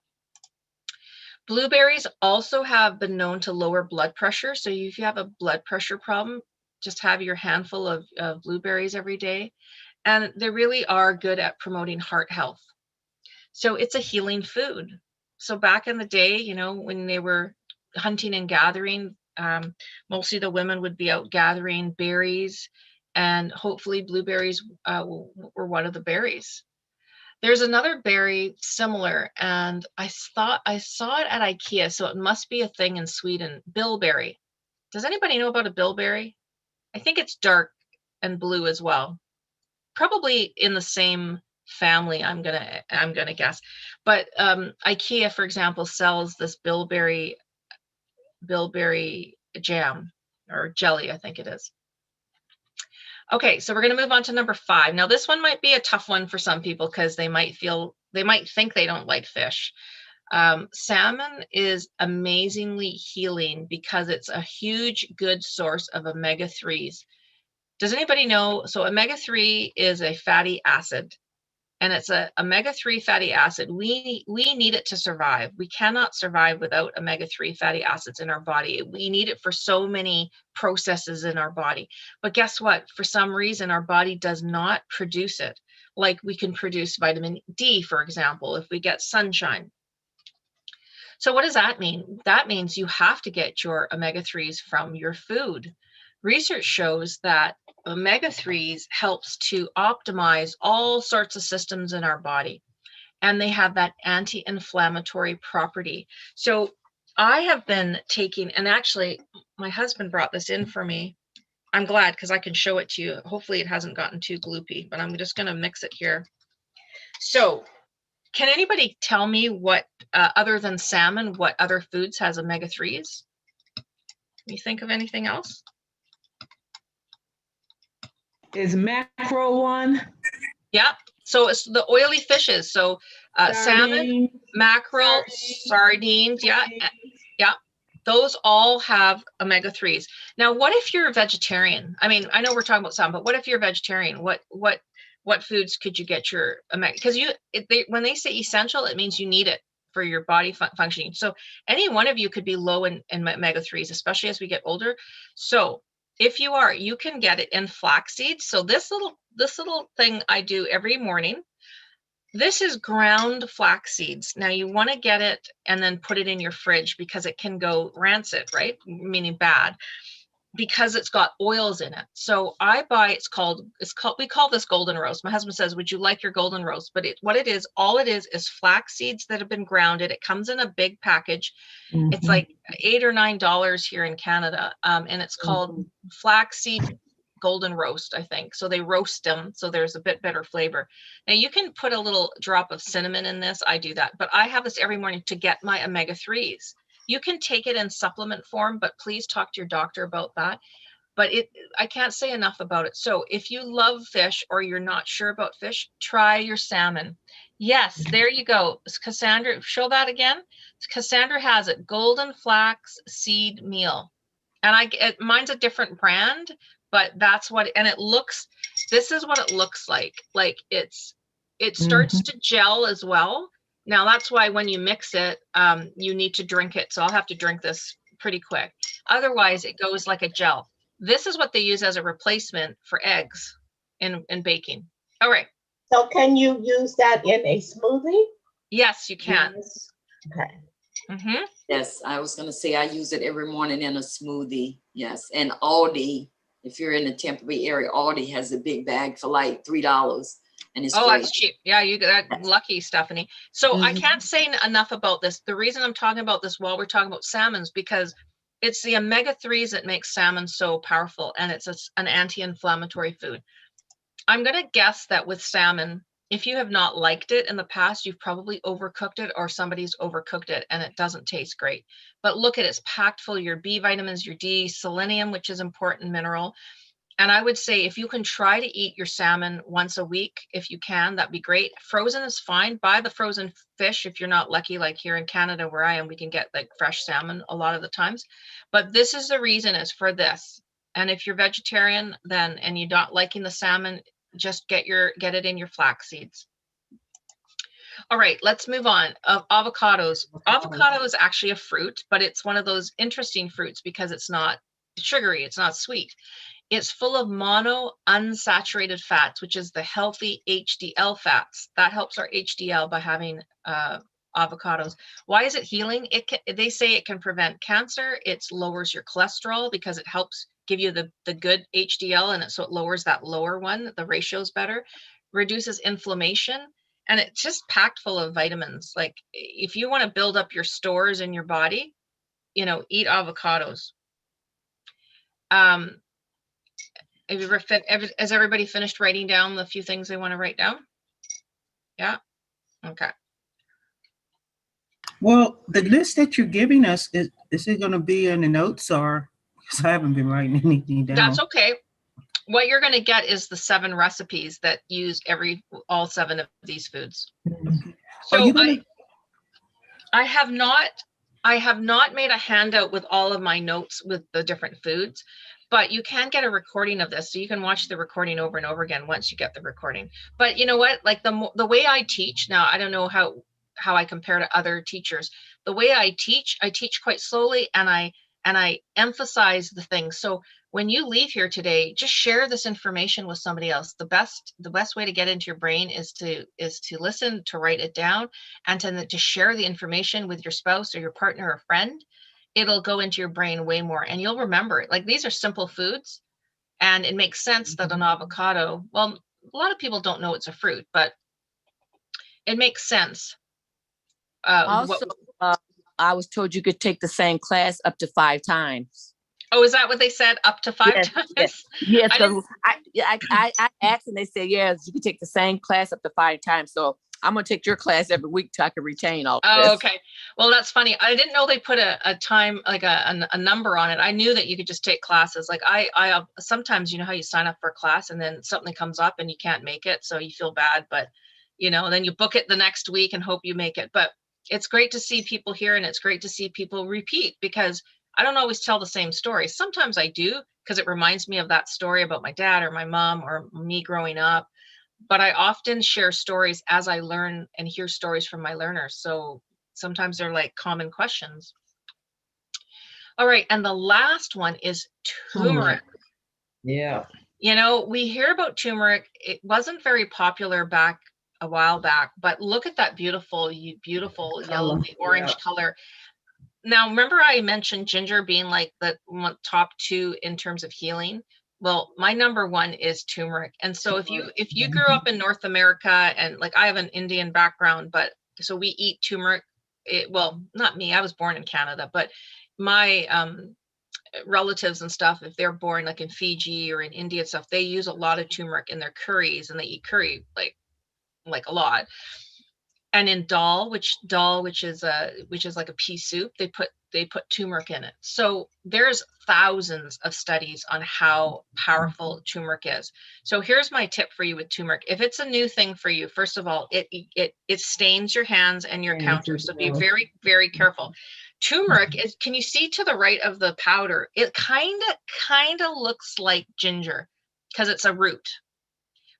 Speaker 1: Blueberries also have been known to lower blood pressure. So if you have a blood pressure problem, just have your handful of blueberries every day. And they really are good at promoting heart health. So it's a healing food. So back in the day, when they were hunting and gathering, mostly the women would be out gathering berries, and hopefully blueberries were one of the berries. There's another berry similar, and I saw it at IKEA, so it must be a thing in Sweden. Bilberry. Does anybody know about a bilberry? I think it's dark and blue as well. Probably in the same family, I'm gonna guess. But IKEA, for example, sells this bilberry jam or jelly, I think it is. Okay, so we're going to move on to number 5. Now, this one might be a tough one for some people because they might think they don't like fish. Salmon is amazingly healing because it's a huge good source of omega-3s. Does anybody know? So omega-3 is a fatty acid, and it's a omega-3 fatty acid. We need it to survive. We cannot survive without omega-3 fatty acids in our body. We need it for so many processes in our body. But guess what? For some reason, our body does not produce it. Like we can produce vitamin D, for example, if we get sunshine. So what does that mean? That means you have to get your omega-3s from your food. Research shows that omega-3s helps to optimize all sorts of systems in our body, and they have that anti-inflammatory property. So I have been taking, and actually my husband brought this in for me. I'm glad because I can show it to you. Hopefully it hasn't gotten too gloopy, but I'm just going to mix it here. So can anybody tell me what, other than salmon, what other foods has omega-3s? You think of anything else?
Speaker 2: Is mackerel one?
Speaker 1: Yeah. So it's the oily fishes. So salmon, mackerel, sardines. Yeah. Yeah. Those all have omega-3s. Now, what if you're a vegetarian? I mean, I know we're talking about salmon, but what if you're a vegetarian? What foods could you get your omega? Because when they say essential, it means you need it for your body functioning. So any one of you could be low in omega-3s, especially as we get older. So if you are, you can get it in flax seeds. So this little thing I do every morning, this is ground flax seeds. Now you want to get it and then put it in your fridge because it can go rancid, right? Meaning bad, because it's got oils in it. So I buy, we call this golden roast. My husband says, would you like your golden roast? But all it is flax seeds that have been grounded. It comes in a big package. Mm-hmm. It's like $8 or $9 here in Canada. And it's called flaxseed golden roast, I think. So they roast them, so there's a bit better flavor. Now you can put a little drop of cinnamon in this. I do that, but I have this every morning to get my omega-3s. You can take it in supplement form, but please talk to your doctor about that. But I can't say enough about it. So if you love fish or you're not sure about fish, try your salmon. Yes, there you go. Cassandra, show that again. Cassandra has it, golden flax seed meal. And mine's a different brand, but that's what, and this is what it looks like. Like it starts to gel as well. Now that's why when you mix it, you need to drink it. So I'll have to drink this pretty quick. Otherwise it goes like a gel. This is what they use as a replacement for eggs in baking. All right.
Speaker 8: So can you use that in a smoothie?
Speaker 1: Yes, you can.
Speaker 8: Yes. Okay.
Speaker 1: Mm-hmm.
Speaker 9: Yes, I was going to say I use it every morning in a smoothie. Yes. And Aldi, if you're in the Tampa Bay area, Aldi has a big bag for like $3. And it's great.
Speaker 1: That's cheap. Yeah, you got lucky, Stephanie. So I can't say enough about this. The reason I'm talking about this while we're talking about salmons, because it's the omega-3s that make salmon so powerful, and it's an anti-inflammatory food. I'm going to guess that with salmon, if you have not liked it in the past, you've probably overcooked it or somebody's overcooked it and it doesn't taste great. But look at it, it's packed full of your B vitamins, your D, selenium, which is important mineral. And I would say if you can try to eat your salmon once a week, if you can, that'd be great. Frozen is fine. Buy the frozen fish if you're not lucky, like here in Canada where I am, we can get like fresh salmon a lot of the times. But this is the reason, is for this. And if you're vegetarian then and you're not liking the salmon, just get it in your flax seeds. All right, let's move on. Avocados. Avocado is actually a fruit, but it's one of those interesting fruits because it's not sugary, it's not sweet. It's full of monounsaturated fats, which is the healthy HDL fats. That helps our HDL by having avocados. Why is it healing? They say it can prevent cancer. It lowers your cholesterol because it helps give you the good HDL, and so it lowers that lower one. The ratio is better. Reduces inflammation, and it's just packed full of vitamins. Like if you want to build up your stores in your body, eat avocados. Has everybody finished writing down the few things they want to write down? Yeah. Okay.
Speaker 10: Well, the list that you're giving us, is it going to be in the notes or, because I haven't been writing anything down.
Speaker 1: That's okay. What you're going to get is the 7 recipes that use all 7 of these foods. So I have not made a handout with all of my notes with the different foods, but you can get a recording of this. So you can watch the recording over and over again once you get the recording. But you know what, like the way I teach now, I don't know how I compare to other teachers. The way I teach quite slowly, and I emphasize the things. So when you leave here today, just share this information with somebody else. The best way to get into your brain is to listen, to write it down, and to share the information with your spouse or your partner or friend. It'll go into your brain way more, and you'll remember it. Like, these are simple foods, and it makes sense that an avocado, well, a lot of people don't know it's a fruit, but it makes sense.
Speaker 5: Also, I was told you could take the same class up to 5 times.
Speaker 1: Oh, is that what they said? Up to 5 times?
Speaker 5: Yes, because I asked and they said, yes, you can take the same class up to 5 times. So I'm going to take your class every week till I can retain all of this.
Speaker 1: Oh, okay. Well, that's funny. I didn't know they put a time, like a number on it. I knew that you could just take classes. Like I sometimes, you know how you sign up for a class and then something comes up and you can't make it, so you feel bad, but then you book it the next week and hope you make it. But it's great to see people here, and it's great to see people repeat, because I don't always tell the same story. Sometimes I do, because it reminds me of that story about my dad or my mom or me growing up. But I often share stories as I learn and hear stories from my learners. So sometimes they're like common questions. All right. And the last one is turmeric.
Speaker 2: Yeah.
Speaker 1: We hear about turmeric. It wasn't very popular a while back, but look at that beautiful yellow, orange color. Now, remember I mentioned ginger being like the top 2 in terms of healing? Well, my number 1 is turmeric. And so if you grew up in North America, and like I have an Indian background, but so we eat turmeric. Well, not me, I was born in Canada, but my relatives and stuff, if they're born like in Fiji or in India and stuff, they use a lot of turmeric in their curries, and they eat curry like a lot. And in dal, which is like a pea soup, they put turmeric in it. So there's thousands of studies on how powerful turmeric is. So here's my tip for you with turmeric. If it's a new thing for you, first of all, it stains your hands and your counter. So be very, very careful. Turmeric is, can you see to the right of the powder? It kind of looks like ginger because it's a root,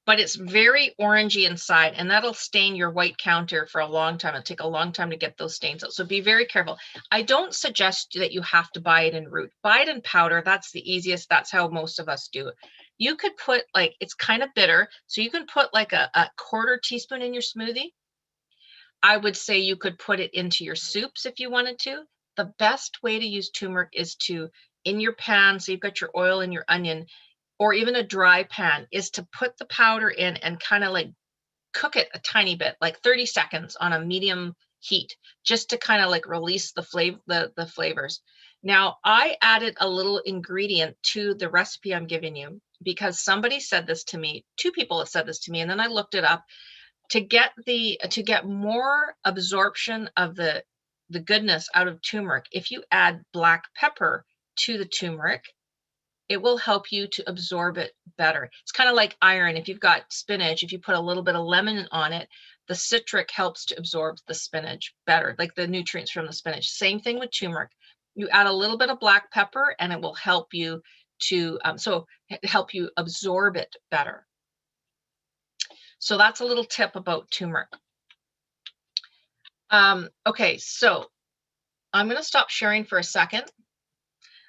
Speaker 1: but it's very orangey inside, and that'll stain your white counter for a long time. It'll take a long time to get those stains out. So be very careful. I don't suggest that you have to buy it in root. Buy it in powder. That's the easiest. That's how most of us do it. You could put it's kind of bitter, so you can put like a 1/4 teaspoon in your smoothie. I would say you could put it into your soups if you wanted to. The best way to use turmeric is in your pan, so you've got your oil and your onion, or even a dry pan, is to put the powder in and kind of like cook it a tiny bit, like 30 seconds on a medium heat, just to kind of like release the flavors. Now, I added a little ingredient to the recipe I'm giving you because somebody said this to me. 2 people have said this to me, and then I looked it up. To get more absorption of the goodness out of turmeric, if you add black pepper to the turmeric, it will help you to absorb it better. It's kind of like iron. If you've got spinach, if you put a little bit of lemon on it, the citric helps to absorb the spinach better, like the nutrients from the spinach. Same thing with turmeric. You add a little bit of black pepper and it will help you to help you absorb it better. So that's a little tip about turmeric. Okay, so I'm going to stop sharing for a second.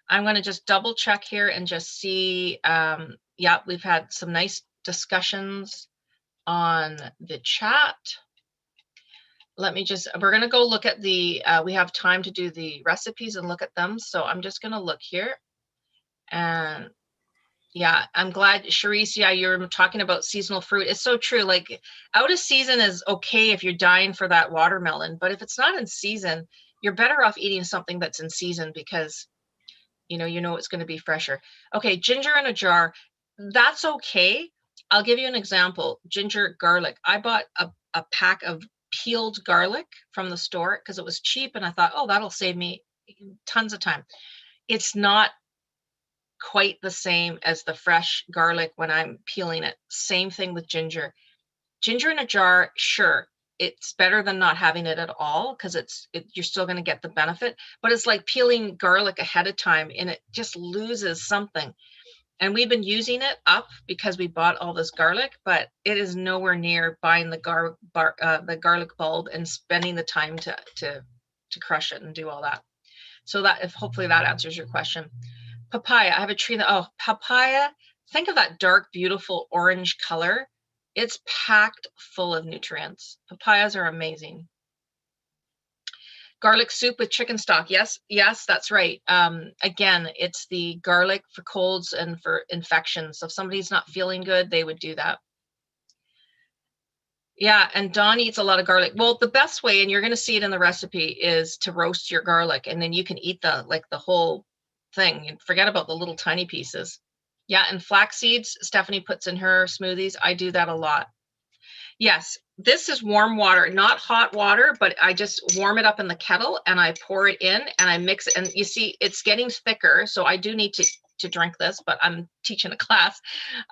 Speaker 1: I'm going to just double check here and just see. Yeah, we've had some nice discussions on the chat. We're going to go look at we have time to do the recipes and look at them. So I'm just going to look here. And yeah, I'm glad, Charisse, yeah, you're talking about seasonal fruit. It's so true. Like, out of season is okay if you're dying for that watermelon, but if it's not in season, you're better off eating something that's in season because you know it's going to be fresher. Okay, ginger in a jar, that's okay. I'll give you an example. Ginger, garlic. I bought a a pack of peeled garlic from the store because it was cheap, and I thought, oh, that'll save me tons of time. It's not quite the same as the fresh garlic when I'm peeling it. Same thing with ginger. Ginger in a jar, sure, it's better than not having it at all because you're still going to get the benefit, but it's like peeling garlic ahead of time and it just loses something. And we've been using it up because we bought all this garlic, but it is nowhere near buying the garlic bulb and spending the time to crush it and do all that. So that hopefully that answers your question. Papaya, I have a tree that, papaya, think of that dark, beautiful orange color. It's packed full of nutrients. Papayas are amazing. Garlic soup with chicken stock. Yes, that's right. Again, it's the garlic for colds and for infections. So if somebody's not feeling good, they would do that. Yeah, and Dawn eats a lot of garlic. Well, the best way, and you're going to see it in the recipe, is to roast your garlic, and then you can eat the whole thing and forget about the little tiny pieces. Yeah, and flax seeds, Stephanie puts in her smoothies. I do that a lot. Yes, this is warm water, not hot water, but I just warm it up in the kettle and I pour it in and I mix it. And you see, it's getting thicker. So I do need to drink this, but I'm teaching a class.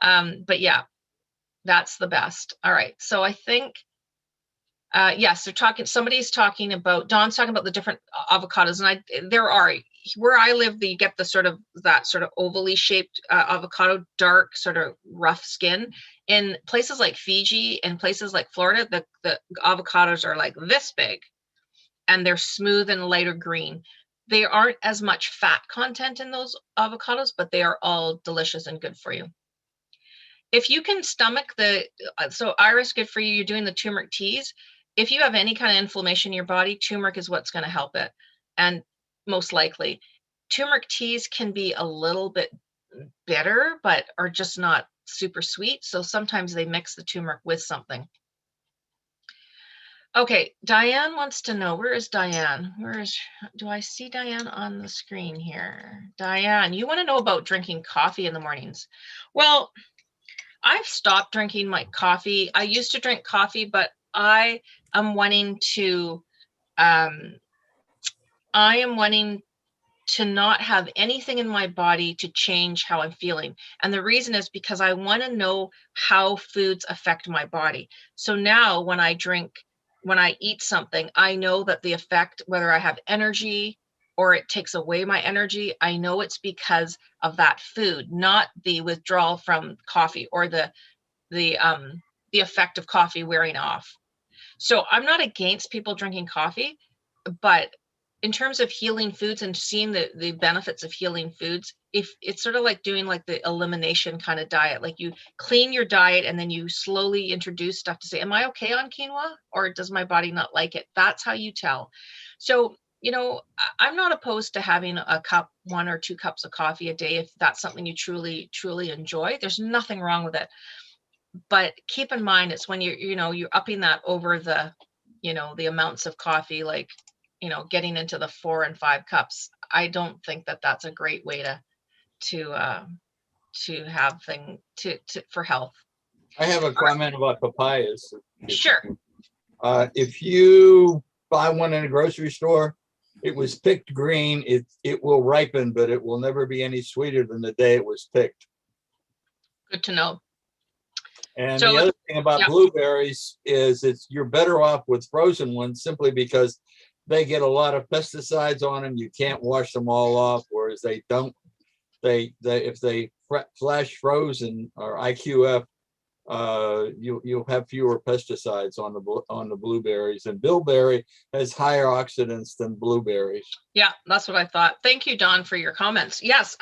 Speaker 1: But yeah, that's the best. All right. So I think, yes, somebody's talking about, Dawn's talking about the different avocados. And there are, where I live, you get that sort of ovally shaped avocado, dark, sort of rough skin. In places like Fiji and places like Florida, the avocados are like this big and they're smooth and lighter green. They aren't as much fat content in those avocados, but they are all delicious and good for you. If you can stomach so Iris, good for you. You're doing the turmeric teas. If you have any kind of inflammation in your body, turmeric is what's going to help it. And most likely, turmeric teas can be a little bit bitter, but are just not super sweet. So sometimes they mix the turmeric with something. Okay, Diane wants to know, where is Diane? Do I see Diane on the screen here? Diane, you want to know about drinking coffee in the mornings. Well, I've stopped drinking my coffee. I used to drink coffee, but I am wanting to not have anything in my body to change how I'm feeling. And the reason is because I want to know how foods affect my body. So now when I eat something, I know that the effect, whether I have energy or it takes away my energy, I know it's because of that food, not the withdrawal from coffee or the effect of coffee wearing off. So I'm not against people drinking coffee, but in terms of healing foods and seeing the benefits of healing foods, if it's sort of like doing like the elimination kind of diet, like you clean your diet and then you slowly introduce stuff to say, am I okay on quinoa or does my body not like it? That's how you tell. So, I'm not opposed to having a cup, 1 or 2 cups of coffee a day if that's something you truly, truly enjoy. There's nothing wrong with it. But keep in mind, it's when you're upping that over the amounts of coffee, like, getting into the 4 and 5 cups. I don't think that that's a great way to have for health.
Speaker 3: I have a comment about papayas.
Speaker 1: Sure.
Speaker 3: If you buy one in a grocery store, it was picked green. It will ripen, but it will never be any sweeter than the day it was picked.
Speaker 1: Good to know.
Speaker 3: And the other thing about blueberries is you're better off with frozen ones simply because they get a lot of pesticides on them. You can't wash them all off, whereas if they flash frozen or IQF, you'll have fewer pesticides on the blueberries. And bilberry has higher oxidants than blueberries.
Speaker 1: Yeah, that's what I thought. Thank you, Dawn, for your comments. Yes,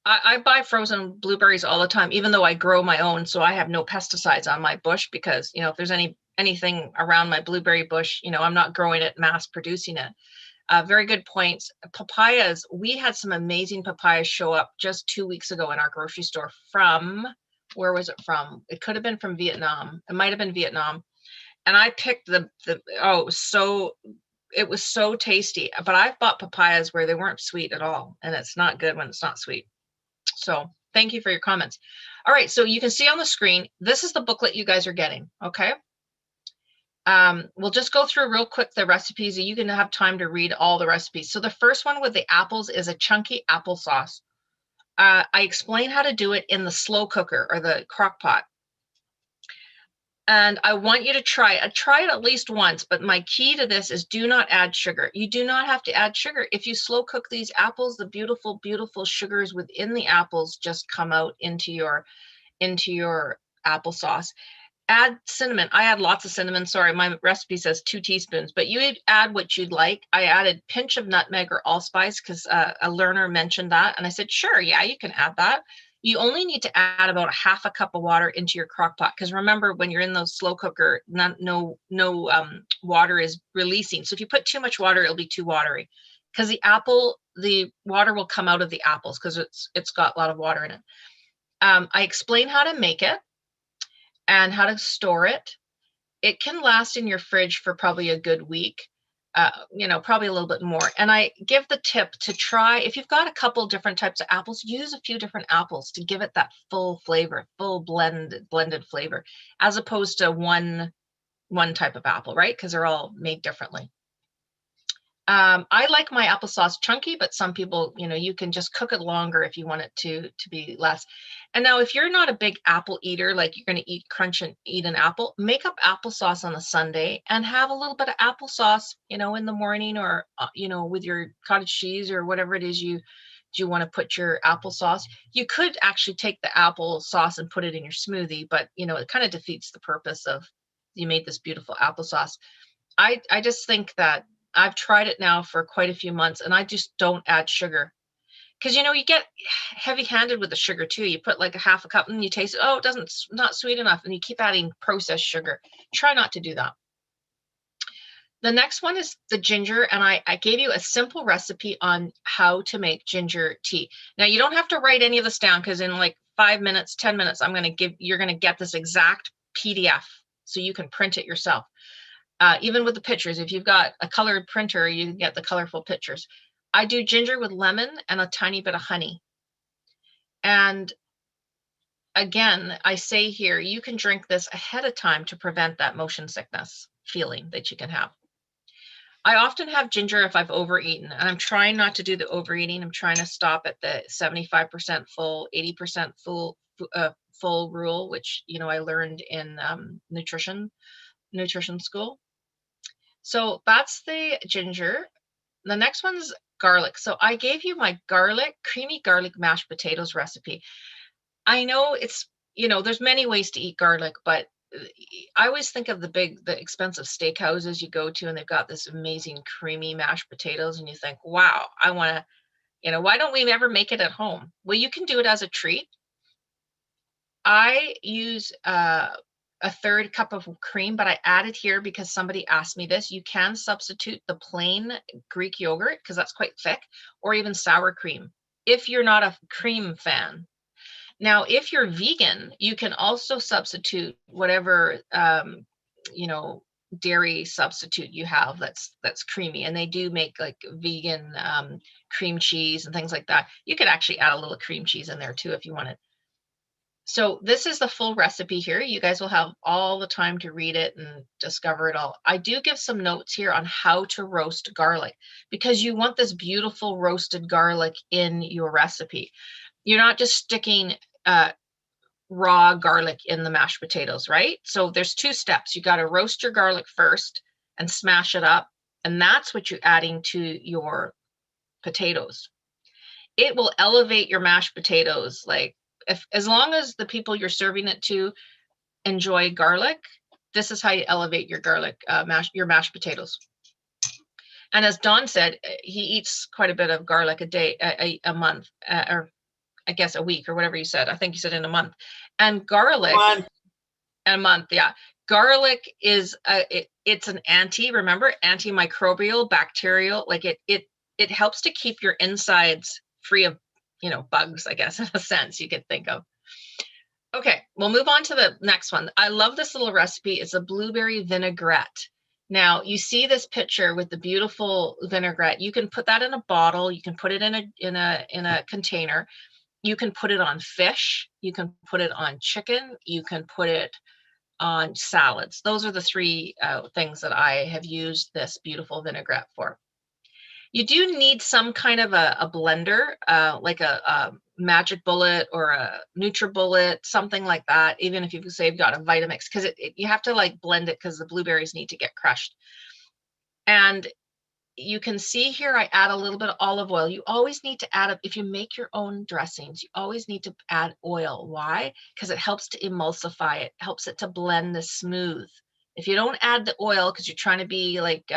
Speaker 1: I buy frozen blueberries all the time, even though I grow my own, so I have no pesticides on my bush because, if there's anything around my blueberry bush, I'm not growing it, mass producing it. Very good points. Papayas, we had some amazing papayas show up just 2 weeks ago in our grocery store from, where was it from? It could have been from Vietnam. It might've been Vietnam. And I picked it was so tasty, but I've bought papayas where they weren't sweet at all. And it's not good when it's not sweet. So thank you for your comments. All right, so you can see on the screen, this is the booklet you guys are getting, okay? We'll just go through real quick the recipes, and you can have time to read all the recipes. So the first one with the apples is a chunky applesauce. I explain how to do it in the slow cooker or the crock pot. And I want you to try it. Try it at least once, but my key to this is do not add sugar. You do not have to add sugar. If you slow cook these apples, the beautiful, beautiful sugars within the apples just come out into your applesauce. Add cinnamon. I add lots of cinnamon. Sorry, my recipe says 2 teaspoons, but you add what you'd like. I added pinch of nutmeg or allspice because a learner mentioned that. And I said, sure, yeah, you can add that. You only need to add about 1/2 cup of water into your crock pot. Because remember, when you're in those slow cooker, no water is releasing. So if you put too much water, it'll be too watery. Because the water will come out of the apples because it's got a lot of water in it. I explain how to make it and how to store it. It can last in your fridge for probably a good week, probably a little bit more. And I give the tip to try, if you've got a couple different types of apples, use a few different apples to give it that full flavor, full blended flavor, as opposed to one type of apple, right? Because they're all made differently. I like my applesauce chunky, but some people, you can just cook it longer if you want it to be less. And now if you're not a big apple eater, like you're going to crunch and eat an apple, make up applesauce on a Sunday and have a little bit of applesauce, in the morning, or, with your cottage cheese or whatever it is you want to put your applesauce. You could actually take the applesauce and put it in your smoothie, but, it kind of defeats the purpose of you made this beautiful applesauce. I just think that I've tried it now for quite a few months, and I just don't add sugar. Because, you get heavy-handed with the sugar too. You put like 1/2 cup and you taste it. Oh, it's not sweet enough. And you keep adding processed sugar. Try not to do that. The next one is the ginger. And I gave you a simple recipe on how to make ginger tea. Now, you don't have to write any of this down, because in like 5 minutes, 10 minutes, you're going to get this exact PDF so you can print it yourself. Even with the pictures, if you've got a colored printer, you can get the colorful pictures. I do ginger with lemon and a tiny bit of honey. And again, I say here, you can drink this ahead of time to prevent that motion sickness feeling that you can have. I often have ginger if I've overeaten, and I'm trying not to do the overeating. I'm trying to stop at the 75% full, 80% full rule, which, I learned in nutrition school. So that's the ginger. The next one's garlic. So I gave you my creamy garlic mashed potatoes recipe. I know it's, there's many ways to eat garlic, but I always think of the expensive steakhouses you go to, and they've got this amazing creamy mashed potatoes, and you think, wow, I want to, why don't we ever make it at home? Well, you can do it as a treat. I use a 1/3 cup of cream, but I added here because somebody asked me this. You can substitute the plain Greek yogurt, because that's quite thick, or even sour cream if you're not a cream fan. Now, if you're vegan, you can also substitute whatever dairy substitute you have that's creamy, and they do make like vegan cream cheese and things like that. You could actually add a little cream cheese in there too if you wanted. So this is the full recipe here. You guys will have all the time to read it and discover it all. I do give some notes here on how to roast garlic, because you want this beautiful roasted garlic in your recipe. You're not just sticking raw garlic in the mashed potatoes, right? So there's 2 steps. You got to roast your garlic first and smash it up. And that's what you're adding to your potatoes. It will elevate your mashed potatoes, like, as long as the people you're serving it to enjoy garlic, this is how you elevate your garlic, your mashed potatoes. And as Don said, he eats quite a bit of garlic a day, a month, or I guess a week, or whatever you said. I think you said in a month. And garlic, a month, yeah. Garlic is it's an antimicrobial, bacterial. Like it helps to keep your insides free of bugs, I guess, in a sense you could think of. Okay, we'll move on to the next one. I love this little recipe. It's a blueberry vinaigrette. Now, you see this picture with the beautiful vinaigrette. You can put that in a bottle. You can put it in a container. You can put it on fish. You can put it on chicken. You can put it on salads. Those are the three things that I have used this beautiful vinaigrette for. You do need some kind of a blender, like a Magic Bullet or a NutriBullet, something like that, even if you say you've got a Vitamix, because you have to like blend it because the blueberries need to get crushed. And you can see here I add a little bit of olive oil. You always need to add, if you make your own dressings, you always need to add oil. Why? Because it helps to emulsify it, helps it to blend this smooth. If you don't add the oil because you're trying to be like,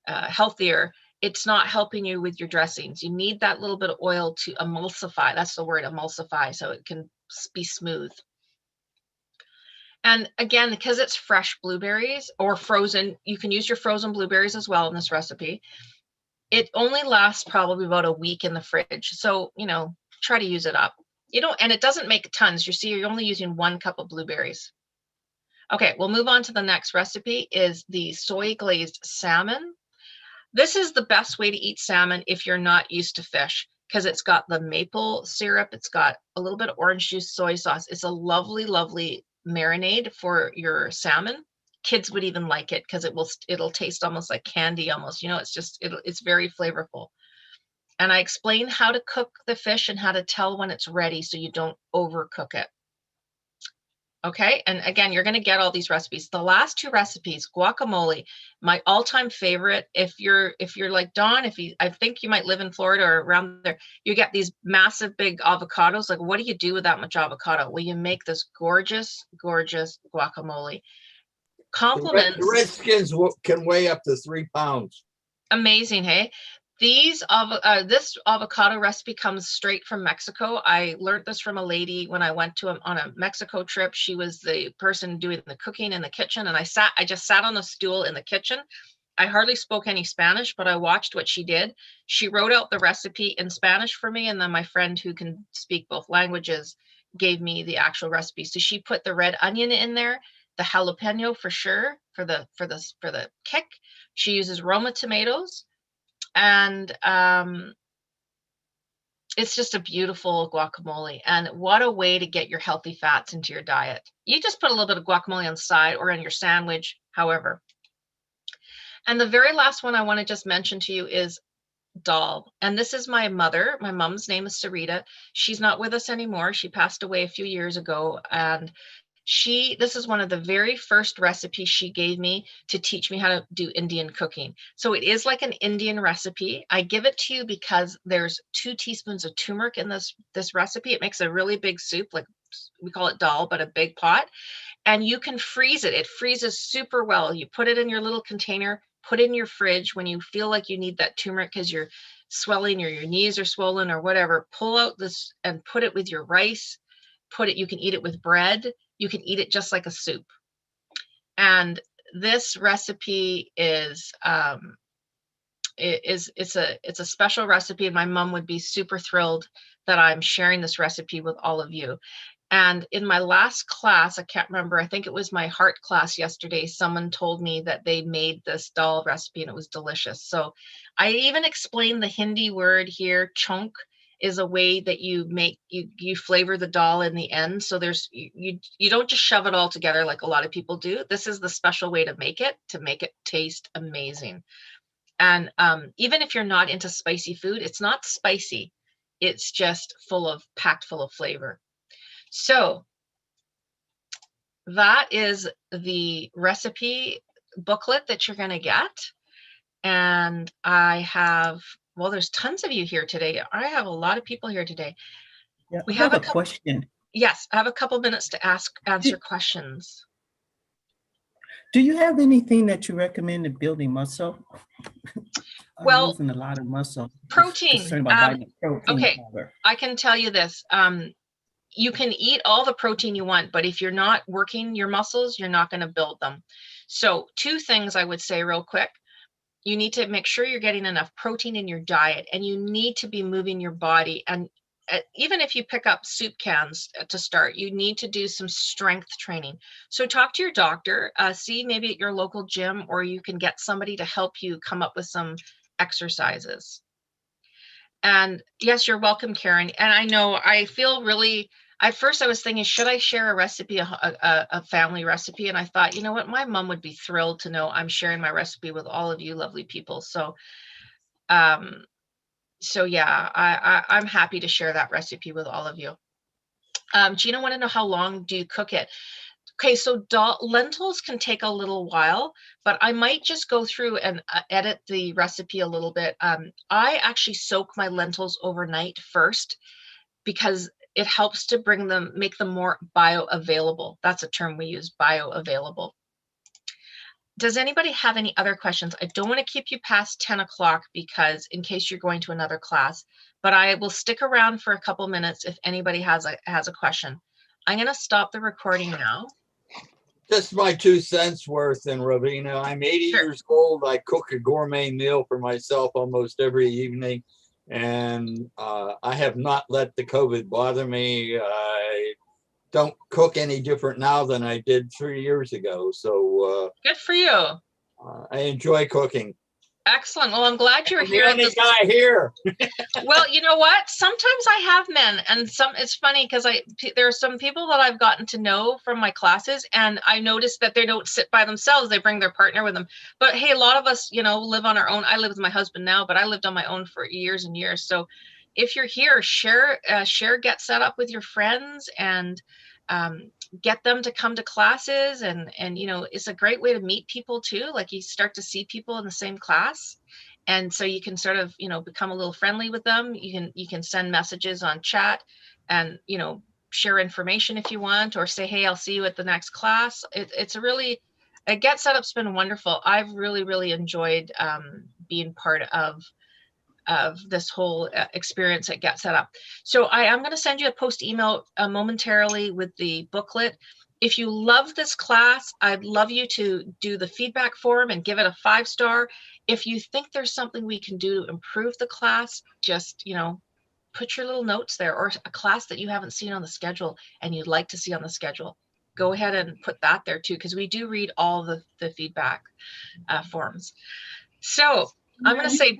Speaker 1: healthier, it's not helping you with your dressings. You need that little bit of oil to emulsify. That's the word, emulsify, so it can be smooth. And again, because it's fresh blueberries or frozen, you can use your frozen blueberries as well in this recipe. It only lasts probably about a week in the fridge. So, try to use it up. And it doesn't make tons. You see, you're only using 1 cup of blueberries. Okay, we'll move on to the next recipe is the soy glazed salmon. This is the best way to eat salmon if you're not used to fish, because it's got the maple syrup. It's got a little bit of orange juice, soy sauce. It's a lovely, lovely marinade for your salmon. Kids would even like it because it'll taste almost like candy almost. It's very flavorful. And I explain how to cook the fish and how to tell when it's ready so you don't overcook it. Okay, and again, you're going to get all these recipes. The last 2 recipes, guacamole, my all-time favorite. If you're like Dawn, I think you might live in Florida or around there, you get these massive big avocados. Like, what do you do with that much avocado? Well, you make this gorgeous, gorgeous guacamole. Compliments.
Speaker 3: The Redskins can weigh up to 3 pounds.
Speaker 1: Amazing, hey? This avocado recipe comes straight from Mexico. I learned this from a lady when I went on a Mexico trip. She was the person doing the cooking in the kitchen, and I just sat on a stool in the kitchen. I hardly spoke any Spanish, but I watched what she did. She wrote out the recipe in Spanish for me, and then my friend who can speak both languages gave me the actual recipe. So she put the red onion in there, the jalapeno for sure for the kick. She uses Roma tomatoes. And it's just a beautiful guacamole. And what a way to get your healthy fats into your diet. You just put a little bit of guacamole on the side or in your sandwich, however. And the very last one I want to just mention to you is dal. And this is my mother. My mom's name is Sarita. She's not with us anymore. She passed away a few years ago. And this is one of the very first recipes she gave me to teach me how to do Indian cooking. So it is like an Indian recipe. I give it to you because there's 2 teaspoons of turmeric in this recipe. It makes a really big soup, like we call it dal, but a big pot. And you can freeze it. It freezes super well. You put it in your little container, put it in your fridge when you feel like you need that turmeric because you're swelling or your knees are swollen or whatever. Pull out this and put it with your rice. You can eat it with bread. You can eat it just like a soup. And this recipe is it's a special recipe, and my mom would be super thrilled that I'm sharing this recipe with all of you. And in my last class, I can't remember, I think it was my heart class yesterday, someone told me that they made this dal recipe and it was delicious. So I even explained the Hindi word here, chunk, is a way that you flavor the dal in the end. So you don't just shove it all together like a lot of people do. This is the special way to make it taste amazing. And even if you're not into spicy food, it's not spicy. It's just packed full of flavor. So that is the recipe booklet that you're going to get. And there's tons of you here today. I have a lot of people here today.
Speaker 10: Yeah, we have a question.
Speaker 1: Yes, I have a couple minutes to answer questions.
Speaker 10: Do you have anything that you recommend in building muscle?
Speaker 1: Well,
Speaker 10: I'm losing a lot of muscle.
Speaker 1: Protein. Okay,
Speaker 10: powder.
Speaker 1: I can tell you this. You can eat all the protein you want, but if you're not working your muscles, you're not going to build them. So 2 things I would say real quick. You need to make sure you're getting enough protein in your diet, and you need to be moving your body. And even if you pick up soup cans to start, you need to do some strength training. So talk to your doctor, see maybe at your local gym, or you can get somebody to help you come up with some exercises. And yes, you're welcome, Karen. And I know I feel really At first I was thinking, should I share a recipe, a family recipe? And I thought, you know what, my mom would be thrilled to know I'm sharing my recipe with all of you lovely people. So, so yeah, I'm happy to share that recipe with all of you. Gina wanted to know how long do you cook it? Okay, so lentils can take a little while, but I might just go through and edit the recipe a little bit. I actually soak my lentils overnight first because it helps to make them more bioavailable. That's a term we use, bioavailable. Does anybody have any other questions? I don't want to keep you past 10 o'clock because in case you're going to another class, but I will stick around for a couple minutes if anybody has a question. I'm going to stop the recording now.
Speaker 3: Just my 2 cents worth. And Ravina, I'm 80 years old. I cook a gourmet meal for myself almost every evening. And I have not let the COVID bother me. I don't cook any different now than I did 3 years ago. So
Speaker 1: good for you.
Speaker 3: I enjoy cooking.
Speaker 1: Excellent. Well, I'm glad you're here.
Speaker 3: The only guy here.
Speaker 1: Well, you know what? Sometimes I have men, and it's funny because there are some people that I've gotten to know from my classes, and I noticed that they don't sit by themselves. They bring their partner with them. But hey, a lot of us, live on our own. I live with my husband now, but I lived on my own for years and years. So if you're here, share, get set up with your friends and get them to come to classes, and it's a great way to meet people too. Like you start to see people in the same class, and so you can sort of become a little friendly with them. You can send messages on chat and share information if you want, or say, hey, I'll see you at the next class. It's a really Get Set Up's been wonderful. I've really enjoyed being part of this whole experience at Get Set Up. So I am going to send you a post email momentarily with the booklet. If you love this class, I'd love you to do the feedback form and give it a 5-star. If you think there's something we can do to improve the class, just, put your little notes there, or a class that you haven't seen on the schedule and you'd like to see on the schedule. Go ahead and put that there too, because we do read all the feedback forms. So I'm going to say,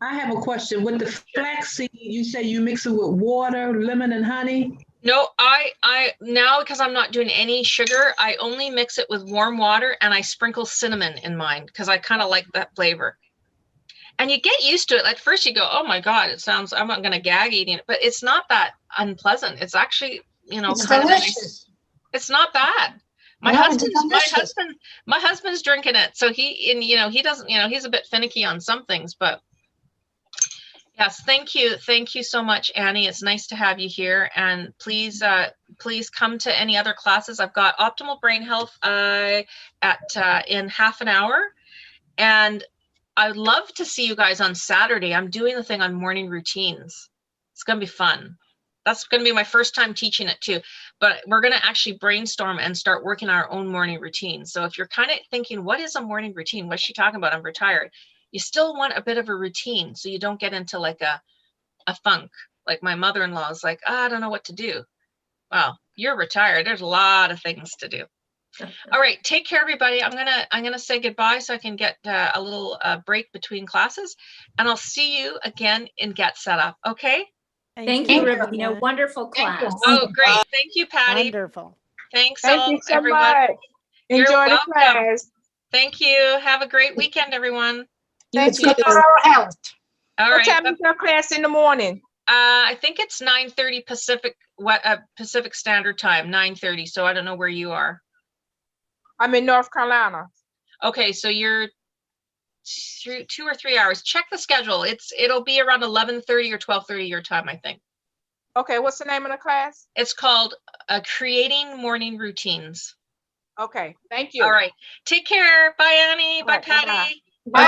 Speaker 2: I have a question. With the flaxseed, you say you mix it with water, lemon, and honey?
Speaker 1: No, I now, because I'm not doing any sugar, I only mix it with warm water, and I sprinkle cinnamon in mine because I kind of like that flavor. And you get used to it. At first you go, oh my God, I'm not going to gag eating it, but it's not that unpleasant. It's actually,
Speaker 6: It's
Speaker 1: kind of
Speaker 6: delicious.
Speaker 1: nice. It's not bad. My husband's drinking it. So he doesn't, he's a bit finicky on some things, but yes, thank you. Thank you so much, Annie. It's nice to have you here. And please come to any other classes. I've got Optimal Brain Health in half an hour. And I'd love to see you guys on Saturday. I'm doing the thing on morning routines. It's going to be fun. That's going to be my first time teaching it too. But we're going to actually brainstorm and start working our own morning routine. So if you're kind of thinking, what is a morning routine? What's she talking about? I'm retired. You still want a bit of a routine so you don't get into like a funk. Like my mother-in-law is like, I don't know what to do. Well, you're retired. There's a lot of things to do. All right, take care, everybody. I'm gonna say goodbye so I can get a little break between classes, and I'll see you again in Get Set Up. Okay?
Speaker 11: Thank you, Ravina. Wonderful class.
Speaker 1: Oh, great. Thank you, Patty.
Speaker 11: Wonderful.
Speaker 1: Thanks,
Speaker 12: Thank
Speaker 1: all,
Speaker 12: you so
Speaker 1: everyone.
Speaker 12: much.
Speaker 1: You're
Speaker 12: Enjoy the
Speaker 1: welcome.
Speaker 12: class.
Speaker 1: Thank you. Have a great weekend, everyone.
Speaker 12: Thank you.
Speaker 6: Good for our health.
Speaker 1: All
Speaker 12: What
Speaker 1: right.
Speaker 12: time is your class in the morning?
Speaker 1: I think it's 9:30 Pacific Standard Time, 9:30. So I don't know where you are.
Speaker 12: I'm in North Carolina.
Speaker 1: Okay, so you're 2 or 3 hours. Check the schedule. It'll be around 11:30 or 12:30 your time, I think.
Speaker 12: Okay, what's the name of the class?
Speaker 1: It's called Creating Morning Routines.
Speaker 12: Okay, thank you.
Speaker 1: All right. Take care. Bye, Annie. Bye,
Speaker 12: All right,
Speaker 1: Patty.
Speaker 12: bye-bye. Bye.